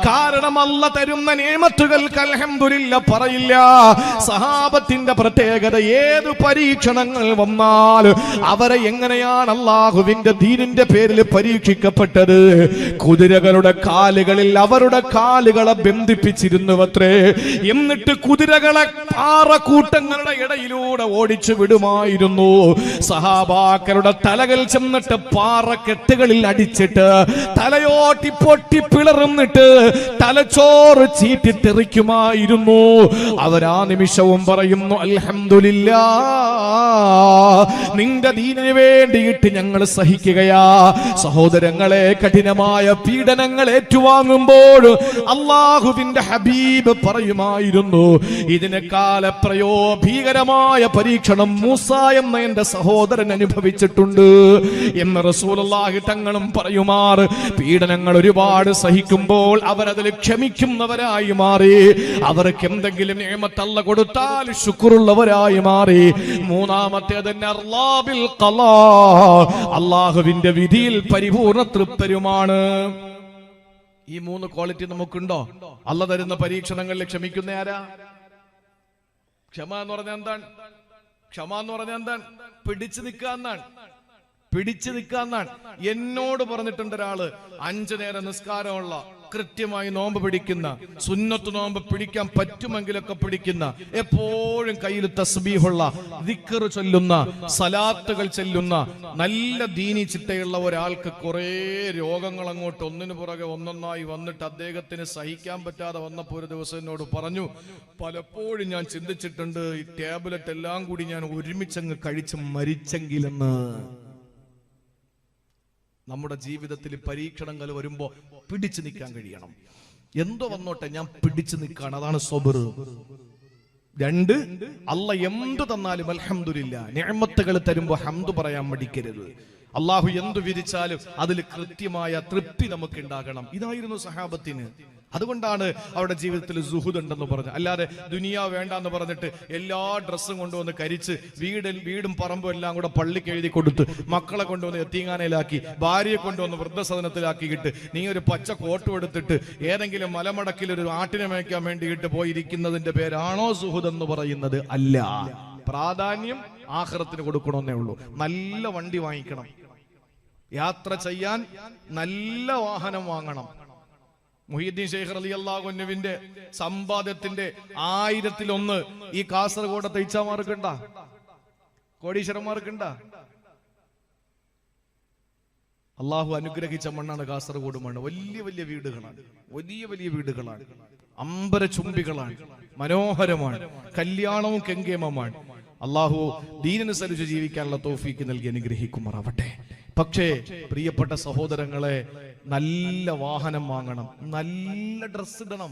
കാരണം അല്ലാഹ് തരുന്ന നിഅമത്തുകൾക്ക് അൽഹംദുലില്ലാ പറയില്ല. സഹാബത്തിന്റെ പ്രത്യേകത, ഏത് പരീക്ഷണങ്ങൾ വന്നാൽ അവരെ എങ്ങനെയാണ് അല്ലാഹുവിന്റെ ദീനിന്റെ പേരിൽ പരീക്ഷിക്കപ്പെട്ടത്? കുതിരകളുടെ കാലുകളിൽ അവരുടെ കാലുകളെ ബന്ധിപ്പിച്ചിരുന്നുവത്രേ. എന്നിട്ട് കുതിരകളെ പാറക്കൂട്ടങ്ങളുടെ ഇടയിലൂടെ ഓടിച്ചു വിടുമായിരുന്നു. സഹാബാക്കളുടെ തലകൾ ചെന്നിട്ട് പാറക്കെട്ടുകളിൽ അടിച്ചിട്ട് തലയോട്ടി പൊട്ടി പിളർന്നിട്ട് തലച്ചോറ് ചീറ്റിത്തെറിക്കുമായിരുന്നു. അവരാ നിമിഷവും പറയുന്നു, അൽഹംദുലില്ലാ, നിന്റെ ദീനിന് വേണ്ടിയിട്ട് ഞങ്ങൾ സഹിക്കുകയാ. സഹോദരങ്ങളെ, കഠിനമായ പീഡനങ്ങൾ ഏറ്റുവാങ്ങുമ്പോൾ അല്ലാഹുവിന്റെ ഹബീബ് പറയുമായിരുന്നു, ഇതിനേക്കാൾ എത്രയോ ഭീകരമായ പരീക്ഷണം മൂസ എന്ന എന്റെ സഹോദരൻ അനുഭവിച്ചിട്ടുണ്ട് എന്ന് റസൂലുള്ളാഹി തങ്ങളും പറയുമാർ. പീഡനങ്ങൾ ഒരുപാട് സഹിക്കുമ്പോൾ അവരതിൽ ക്ഷമിക്കുന്നവരായി മാറി. അവർക്ക് എന്തെങ്കിലും നിഅമത്ത് അല്ലാഹ് കൊടുത്താൽ ശുക്റുള്ളവരായി മാറി. മൂന്നാമത്തേത് അർളാബിൽ ഖലാ, അല്ലാഹുവിന്റെ വിധിയിൽ പരിപൂർണ്ണ തൃപ്തരുമാണ്. ഈ മൂന്ന് ക്വാളിറ്റി നമുക്കുണ്ടോ? അല്ലാഹ് തരുന്ന പരീക്ഷണങ്ങളിൽ ക്ഷമിക്കുന്ന ആരാ? ക്ഷമ എന്ന് പറഞ്ഞാൽ എന്താണ്? ക്ഷമ എന്ന് പറഞ്ഞാൽ എന്താണ്? പിടിച്ചു നിൽക്കാന്നാണ്. പിടിച്ചു നിൽക്കാന്നാണ്. എന്നോട് പറഞ്ഞിട്ടുണ്ട് ഒരാള്, 5 നേരം നിസ്കാരമുള്ള, കൃത്യമായി നോമ്പ് പിടിക്കുന്ന, സുന്നത്ത് നോമ്പ് പിടിക്കാൻ പറ്റുമെങ്കിലൊക്കെ പിടിക്കുന്ന, എപ്പോഴും കയ്യിൽ തസ്ബീഹുള്ള, ദിക്ർ ചൊല്ലുന്ന, സലാത്തുകൾ ചൊല്ലുന്ന, നല്ല ദീനി ചിട്ടയുള്ള ഒരാൾക്ക് കുറെ രോഗങ്ങൾ അങ്ങോട്ട് ഒന്നിനു പുറകെ ഒന്നൊന്നായി വന്നിട്ട് അദ്ദേഹത്തിന് സഹിക്കാൻ പറ്റാതെ വന്നപ്പോൾ ഒരു ദിവസം എന്നോട് പറഞ്ഞു, പലപ്പോഴും ഞാൻ ചിന്തിച്ചിട്ടുണ്ട്, ഈ ടാബ്ലറ്റ് എല്ലാം കൂടി ഞാൻ ഒരുമിച്ചങ്ങ് കഴിച്ച് മരിച്ചെങ്കിലെന്ന്. നമ്മുടെ ജീവിതത്തിൽ പരീക്ഷണങ്ങൾ വരുമ്പോ പിടിച്ചു നിൽക്കാൻ കഴിയണം. എന്തോ വന്നോട്ടെ, ഞാൻ പിടിച്ചു നിൽക്കാണ്, അതാണ് സബർ. 2, അല്ലാഹ് എന്തു തന്നാലും അൽഹംദുലില്ലാ, നിഅമത്തുകൾ തരുമ്പോ ഹംദ് പറയാൻ മടിക്കരുത്. അള്ളാഹു എന്തു വിധിച്ചാലും അതിൽ കൃത്യമായ തൃപ്തി നമുക്ക് ഉണ്ടാകണം. ഇതായിരുന്നു സഹാബത്തിന്. അതുകൊണ്ടാണ് അവരുടെ ജീവിതത്തിൽ സുഹുദ് ഉണ്ടെന്ന് പറഞ്ഞു. അല്ലാതെ ദുനിയ വേണ്ടെന്ന് പറഞ്ഞിട്ട് എല്ലാ ഡ്രസ്സും കൊണ്ടുവന്ന് കരിച്ച് വീടും പറമ്പും എല്ലാം കൂടെ പള്ളിക്ക് എഴുതി കൊടുത്ത്, മക്കളെ കൊണ്ടുവന്ന് യത്തീങ്ങാനയിലാക്കി, ഭാര്യയെ കൊണ്ടുവന്ന് വൃദ്ധസദനത്തിലാക്കിയിട്ട്, നീ ഒരു പച്ച കോട്ടും എടുത്തിട്ട് ഏതെങ്കിലും മലമടക്കിൽ ഒരു ആട്ടിനെ മേയ്ക്കാൻ വേണ്ടിയിട്ട് പോയിരിക്കുന്നതിന്റെ പേരാണോ സുഹുദ് എന്ന് പറയുന്നത്? അല്ല. പ്രാധാന്യം ആഖിറത്തിന് കൊടുക്കണമെന്നേ ഉള്ളൂ. നല്ല വണ്ടി വാങ്ങിക്കണം, യാത്ര ചെയ്യാൻ നല്ല വാഹനം വാങ്ങണം. മുഹീദ്ദീൻ ശൈഖ് റളിയല്ലാഹു അൻഹുവിന്റെ സമ്പാദ്യത്തിന്റെ 1000-1 ഈ കാസർഗോഡത്തെ ഇച്ചാമാർക്കുണ്ടാ, കോടീശ്വരന്മാർക്കുണ്ടാ? അള്ളാഹു അനുഗ്രഹിച്ച മണ്ണാണ് കാസർഗോഡ് മണ്ണ്. വലിയ വലിയ വീടുകളാണ്, വലിയ വലിയ വീടുകളാണ്, അമ്പര ചുംബികളാണ്, മനോഹരമാണ്, കല്യാണവും കെങ്കേമമാണ്. അള്ളാഹു ദീനനുസരിച്ച് ജീവിക്കാനുള്ള തൗഫീക്ക് നൽകി അനുഗ്രഹിക്കുമാറാവട്ടെ. പക്ഷേ പ്രിയപ്പെട്ട സഹോദരങ്ങളെ, നല്ല വാഹനം വാങ്ങണം, നല്ല ഡ്രസ് ഇടണം.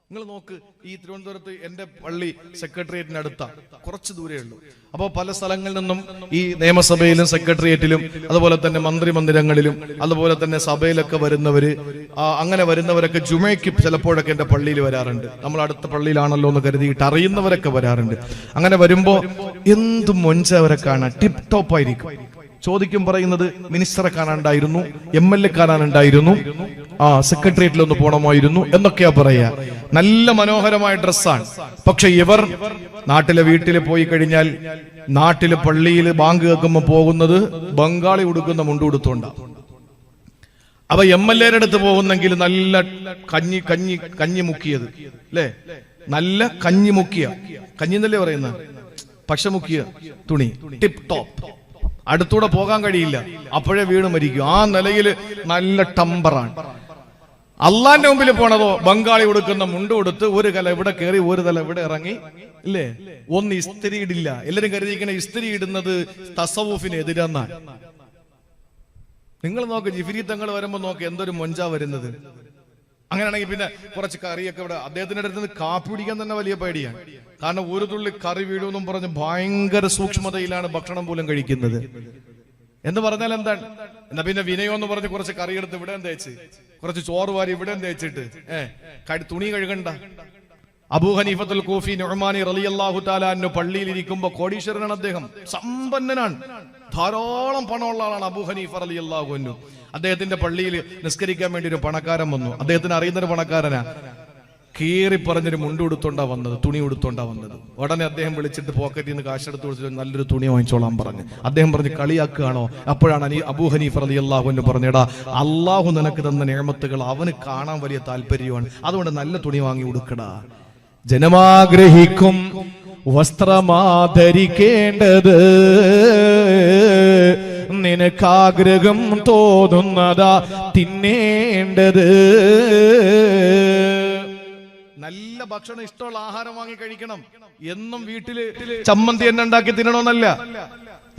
നിങ്ങൾ നോക്ക്, ഈ തിരുവനന്തപുരത്ത് എന്റെ പള്ളി സെക്രട്ടേറിയറ്റിന് അടുത്ത കുറച്ച് ദൂരേ ഉള്ളൂ. അപ്പോൾ പല സ്ഥലങ്ങളിൽ നിന്നും ഈ നിയമസഭയിലും സെക്രട്ടേറിയറ്റിലും അതുപോലെ തന്നെ മന്ത്രിമന്ദിരങ്ങളിലും അതുപോലെ തന്നെ സഭയിലൊക്കെ വരുന്നവര്, അങ്ങനെ വരുന്നവരൊക്കെ ജുമയ്ക്ക് ചിലപ്പോഴൊക്കെ എന്റെ പള്ളിയിൽ വരാറുണ്ട്. നമ്മൾ അടുത്ത പള്ളിയിലാണല്ലോ എന്ന് കരുതിയിട്ട് അറിയുന്നവരൊക്കെ വരാറുണ്ട്. അങ്ങനെ വരുമ്പോ എന്ത് മൊഞ്ച അവരെ കാണാൻ, ടിപ് ടോപ്പ് ആയിരിക്കും. ചോദിക്കും, പറയുന്നത് മിനിസ്റ്ററെ കാണാനുണ്ടായിരുന്നു, MLA കാണാനുണ്ടായിരുന്നു, സെക്രട്ടേറിയറ്റിൽ ഒന്ന് പോണമായിരുന്നു എന്നൊക്കെയാ പറയാ. നല്ല മനോഹരമായ ഡ്രസ്സാണ്. പക്ഷെ ഇവർ നാട്ടിലെ വീട്ടിൽ പോയി കഴിഞ്ഞാൽ, നാട്ടിലെ പള്ളിയിൽ ബാങ്ക് കേൾക്കുമ്പോൾ പോകുന്നത് ബംഗാളി ഉടുക്കുന്ന മുണ്ട് ഉടുത്തോണ്ടാ. അപ്പൊ MLA അടുത്ത് പോകുന്നെങ്കിൽ നല്ല കഞ്ഞി മുക്കിയത് അല്ലേ, നല്ല കഞ്ഞി മുക്കിയ, കഞ്ഞി എന്നല്ലേ പറയുന്ന, പക്ഷ മുക്കിയ തുണി, ടിപ് ടോപ്പ്. അടുത്തൂടെ പോകാൻ കഴിയില്ല, അപ്പോഴേ വീണ് മരിക്കും. ആ നിലയിൽ നല്ല ടമ്പറാണ്. അള്ളാന്റെ മുമ്പിൽ പോണതോ ബംഗാളി കൊടുക്കുന്ന മുണ്ട് കൊടുത്ത് ഒരു തല ഇവിടെ കയറി ഒരു തല ഇവിടെ ഇറങ്ങി, ഇല്ലേ? ഒന്ന് ഇസ്തിരി ഇടില്ല. എല്ലാരും കരുതിയിരിക്കണ ഇസ്തിരി ഇടുന്നത് തസവൂഫിന് എതിരെന്നാണ്. നിങ്ങൾ നോക്ക്, ജിഫിരി തങ്ങൾ വരുമ്പോ നോക്ക് എന്തൊരു മൊഞ്ചാ വരുന്നത്. അങ്ങനെയാണെങ്കിൽ പിന്നെ കുറച്ച് കറിയൊക്കെ ഇവിടെ അദ്ദേഹത്തിന്റെ അടുത്ത് നിന്ന് കാപ്പി പിടിക്കാൻ തന്നെ വലിയ പേടിയാണ്. കാരണം ഒരു തുള്ളി കറി വീഴുമെന്നും പറഞ്ഞ് ഭയങ്കര സൂക്ഷ്മതയിലാണ് ഭക്ഷണം പോലും കഴിക്കുന്നത്. എന്ന് പറഞ്ഞാൽ എന്താണ്? എന്നാ പിന്നെ വിനയം എന്ന് പറഞ്ഞ് കുറച്ച് കറിയെടുത്ത് ഇവിടെ തേച്ച്, കുറച്ച് ചോറ് വാരി ഇവിടെ തേച്ചിട്ട് തുണി കഴുകണ്ട. അബൂ ഹനീഫത്തുൽ കൂഫി നുഅ്മാനി റളിയല്ലാഹു തആല അൻഹു പള്ളിയിൽ ഇരിക്കുമ്പോ, കോടീശ്വരനാണ് അദ്ദേഹം, സമ്പന്നനാണ്, ധാരാളം പണമുള്ള ആളാണ് അബൂ ഹനീഫ റളിയല്ലാഹു അൻഹു. അദ്ദേഹത്തിന്റെ പള്ളിയിൽ നിസ്കരിക്കാൻ വേണ്ടി ഒരു പണക്കാരൻ വന്നു. അദ്ദേഹത്തിന് അറിയുന്നൊരു പണക്കാരനാ. കീറി പറഞ്ഞൊരു മുണ്ട് ഉടുത്തോണ്ടാ വന്നത്, തുണി ഉടുത്തോണ്ടാ വന്നത്. ഉടനെ അദ്ദേഹം വിളിച്ചിട്ട് പോക്കറ്റിൽ നിന്ന് കാശെടുത്ത് കൊടുത്തിട്ട് നല്ലൊരു തുണി വാങ്ങിച്ചോളാൻ പറഞ്ഞു. അദ്ദേഹം പറഞ്ഞു, കളിയാക്കുകയാണോ? അപ്പോഴാണ് അബൂ ഹനീഫ റളിയല്ലാഹു അൻഹു പറഞ്ഞെടാ, അള്ളാഹു നിനക്ക് തന്ന നിഅമത്തുകൾ അവന് കാണാൻ വലിയ താല്പര്യമാണ്, അതുകൊണ്ട് നല്ല തുണി വാങ്ങി ഉടുക്കടാ. ജനമാഗ്രഹിക്കും വസ്ത്രമാധരിക്കേണ്ടത്, നിനക്കാഗ്രഹം തോന്നുന്നതാ തിന്നേണ്ടത്. നല്ല ഭക്ഷണം, ഇഷ്ടമുള്ള ആഹാരം വാങ്ങി കഴിക്കണം. എന്നും വീട്ടില് ചമ്മന്തി എന്നെ ഉണ്ടാക്കി തിന്നണമെന്നല്ല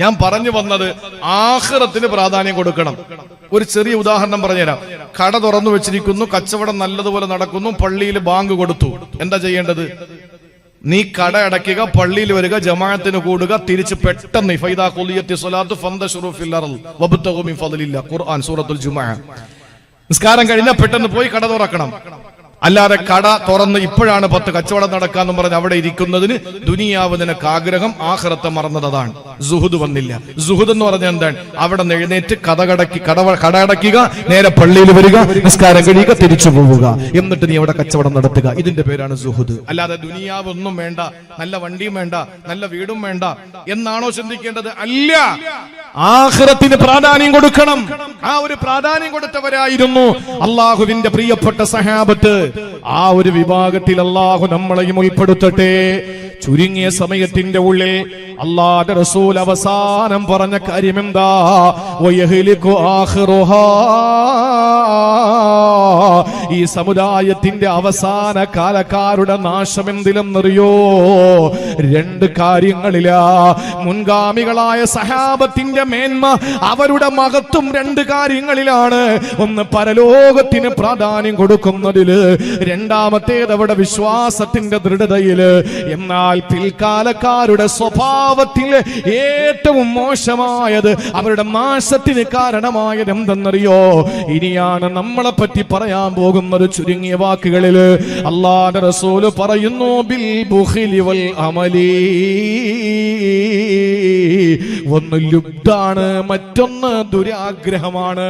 ഞാൻ പറഞ്ഞു വന്നത്. ആഖിറത്തിന് പ്രാധാന്യം കൊടുക്കണം. ഒരു ചെറിയ ഉദാഹരണം പറഞ്ഞുതരാം. കട തുറന്നു വെച്ചിരിക്കുന്നു, കച്ചവടം നല്ലതുപോലെ നടക്കുന്നു, പള്ളിയിൽ ബാങ്ക് കൊടുത്തു. എന്താ ചെയ്യേണ്ടത്? നീ കട അടയ്ക്കുക, പള്ളിയിൽ വരിക, ജമാഅത്തിന് കൂടുക, തിരിച്ച് പെട്ടെന്ന് ഫൈദാ ഖുലിയത്തി സ്വലാത്തു ഫന്തശുറു ഫിൽ അർള് വബ്തഗു മിൻ ഫളില്ലാഹ്, ഖുർആൻ സൂറത്തുൽ ജുമുഅ. നിസ്കാരം കഴിഞ്ഞാൽ പെട്ടെന്ന് പോയി കട തുറക്കണം. അല്ലാതെ കട തുറന്ന് ഇപ്പോഴാണ് 10 കച്ചവടം നടക്കാന്ന് പറഞ്ഞ് അവിടെ ഇരിക്കുന്നതിന് ദുനിയാവ് നിനക്ക് ആഗ്രഹം, ആഖിറത്തെ മറന്നതാണ്. സുഹുദ് വന്നില്ല. സുഹുദ് എന്ന് പറഞ്ഞാൽ എന്താണ്? അവിടെ നിന്ന് എഴുന്നേറ്റ് കട അടയ്ക്കുക, നേരെ പള്ളിയിൽ വരിക, നിസ്കാരം കഴിയുക, തിരിച്ചു പോവുക, എന്നിട്ട് നീ അവിടെ കച്ചവടം നടത്തുക. ഇതിന്റെ പേരാണ് സുഹുദ്. അല്ലാതെ ദുനിയാവ് ഒന്നും വേണ്ട, നല്ല വണ്ടിയും വേണ്ട, നല്ല വീടും വേണ്ട എന്നാണോ ചിന്തിക്കേണ്ടത്? അല്ല, ആഖിറത്തിന് പ്രാധാന്യം കൊടുക്കണം. ആ ഒരു പ്രാധാന്യം കൊടുത്തവരായിരുന്നു അള്ളാഹുവിന്റെ പ്രിയപ്പെട്ട സഹാബത്ത്. ആ ഒരു വിഭാഗത്തിൽ അള്ളാഹു നമ്മളെയും ഉൾപ്പെടുത്തട്ടെ. ചുരുങ്ങിയ സമയത്തിന്റെ ഉള്ളിൽ അല്ലാഹുവിന്റെ റസൂൽ അവസാനം പറഞ്ഞ കാര്യം എന്താ? വയഹ്ലികു ആഖിറുഹാ, ഈ സമുദായത്തിന്റെ അവസാന കാലക്കാരുടെ നാശം എന്തിലെന്നറിയോ? 2 കാര്യങ്ങളിലാ. മുൻഗാമികളായ സഹാബത്തിന്റെ മേന്മ, അവരുടെ മഹത്വം 2 കാര്യങ്ങളിലാണ്. ഒന്ന് പരലോകത്തിന് പ്രാധാന്യം കൊടുക്കുന്നതില്, രണ്ടാമത്തേത് അവരുടെ വിശ്വാസത്തിന്റെ ദൃഢതയില്. എന്നാൽ പിൽക്കാലക്കാരുടെ സ്വഭാവത്തിൽ ഏറ്റവും മോശമായത്, അവരുടെ നാശത്തിന് കാരണമായത് എന്തെന്നറിയോ? ഇനിയാണ് നമ്മളെ പറ്റി പറയാൻ പോകുന്നത്. ചുരുങ്ങിയ വാക്കുകളില് അല്ലാഹുവിന്റെ റസൂൽ പറയുന്നു, ബിൽ ബുഖിലി വൽ അമലി. ഒന്ന് ലുബ്ധാണ്, മറ്റൊന്ന് ദുരാഗ്രഹമാണ്.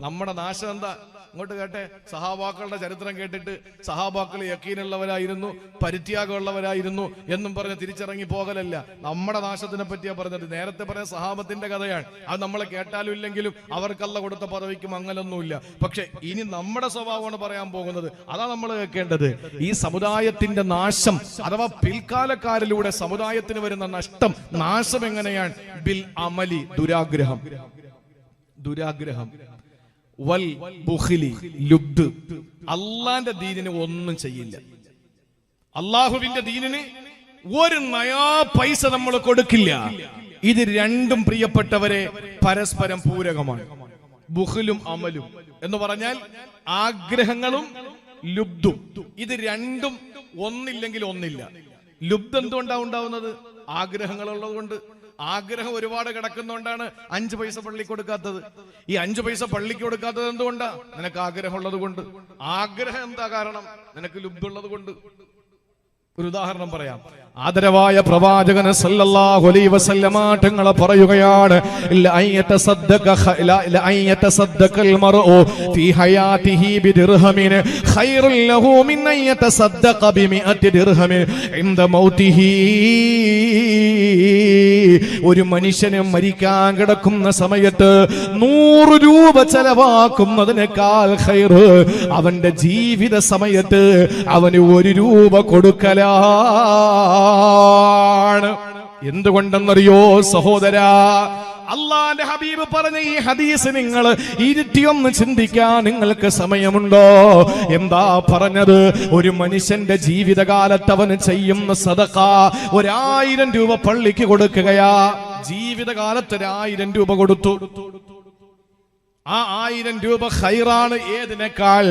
നമ്മുടെ നാശം എന്താ? ഇങ്ങോട്ട് കേട്ടെ. സഹാബാക്കളുടെ ചരിത്രം കേട്ടിട്ട് സഹാബാക്കൾ യക്കീനുള്ളവരായിരുന്നു, പരിത്യാഗമുള്ളവരായിരുന്നു എന്നും പറഞ്ഞ് തിരിച്ചിറങ്ങി പോകലല്ല. നമ്മുടെ നാശത്തിനെ പറ്റിയാ പറഞ്ഞത്. നേരത്തെ പറഞ്ഞ സഹാബത്തിന്റെ കഥയാണ്. അത് നമ്മളെ കേട്ടാലും ഇല്ലെങ്കിലും അവർക്കല്ല കൊടുത്ത പദവിക്ക് മങ്ങലൊന്നുമില്ല. പക്ഷെ ഇനി നമ്മുടെ സ്വഭാവമാണ് പറയാൻ പോകുന്നത്. അതാ നമ്മൾ കേൾക്കേണ്ടത്. ഈ സമുദായത്തിന്റെ നാശം, അഥവാ പിൽക്കാലക്കാരിലൂടെ സമുദായത്തിന് വരുന്ന നഷ്ടം, നാശം എങ്ങനെയാണ്? ബിൽ അമലി, ദുരാഗ്രഹം. വൽ ബുഖിലി, ലുബ്ദ്. അള്ളാന്റെ ദീനിന് ഒന്നും ചെയ്യില്ല. അള്ളാഹുവിന്റെ ദീനിന് ഒരു നയാ പൈസ നമ്മൾ കൊടുക്കില്ല. ഇത് രണ്ടും പ്രിയപ്പെട്ടവരെ പരസ്പരം പൂരകമാണ്. ബുഖിലും അമലും എന്ന് പറഞ്ഞാൽ ആഗ്രഹങ്ങളും ലുബ്ദും. ഇത് രണ്ടും ഒന്നില്ലെങ്കിൽ ഒന്നില്ല. ലുബ്ദ് എന്തുകൊണ്ടാണ് ഉണ്ടാവുന്നത്? ആഗ്രഹങ്ങളുള്ളത് കൊണ്ട്. ആഗ്രഹം ഒരുപാട് കിടക്കുന്നതുകൊണ്ടാണ് 5 പൈസ പള്ളി കൊടുക്കാത്തത്. ഈ 5 പൈസ പള്ളിക്ക് കൊടുക്കാത്തത് എന്തുകൊണ്ടാ? നിനക്ക് ആഗ്രഹമുള്ളത് കൊണ്ട്. ആഗ്രഹം എന്താ കാരണം? നിനക്ക് ലുബ്ദുള്ളത് കൊണ്ട്. ഒരു ഉദാഹരണം പറയാം. ആദരവായ പ്രവാചകൻ സല്ലല്ലാഹു അലൈഹി വസല്ലമ തങ്ങൾ പറയുകയാണ്, ലഅയ്യതസദ്ദഖൽ മർഉ ഫീ ഹയാതിഹി ബിദിർഹമിൻ ഖൈറുൽ ലഹു മിൻ അയ്യതസദ്ദഖ ബിമിഅതി ദിർഹമിൻ ഇൻദ മൗതിഹി. ഒരു മനുഷ്യന് മരിക്കാൻ കിടക്കുന്ന സമയത്ത് 100 രൂപ ചെലവാക്കുന്നതിനേക്കാൾ ഖൈർ അവന്റെ ജീവിത സമയത്ത് അവന് 1 രൂപ കൊടുക്കലാണ്. എന്തുകൊണ്ടെന്നറിയോ സഹോദരാ? അള്ളാന്റെ ഹബീബ് പറഞ്ഞ ഈ ഹദീസ് നിങ്ങൾ ഇരുത്തിയൊന്ന് ചിന്തിക്കാൻ നിങ്ങൾക്ക് സമയമുണ്ടോ? എന്താ പറഞ്ഞത്? ഒരു മനുഷ്യന്റെ ജീവിതകാലത്ത് അവന് ചെയ്യുന്ന സദഖ 1000 രൂപ പള്ളിക്ക് കൊടുക്കുകയാ. ജീവിതകാലത്ത് 1000 രൂപ കൊടുത്തു. ആ 1000 രൂപ ഖൈറാണ് ഏതിനേക്കാൾ?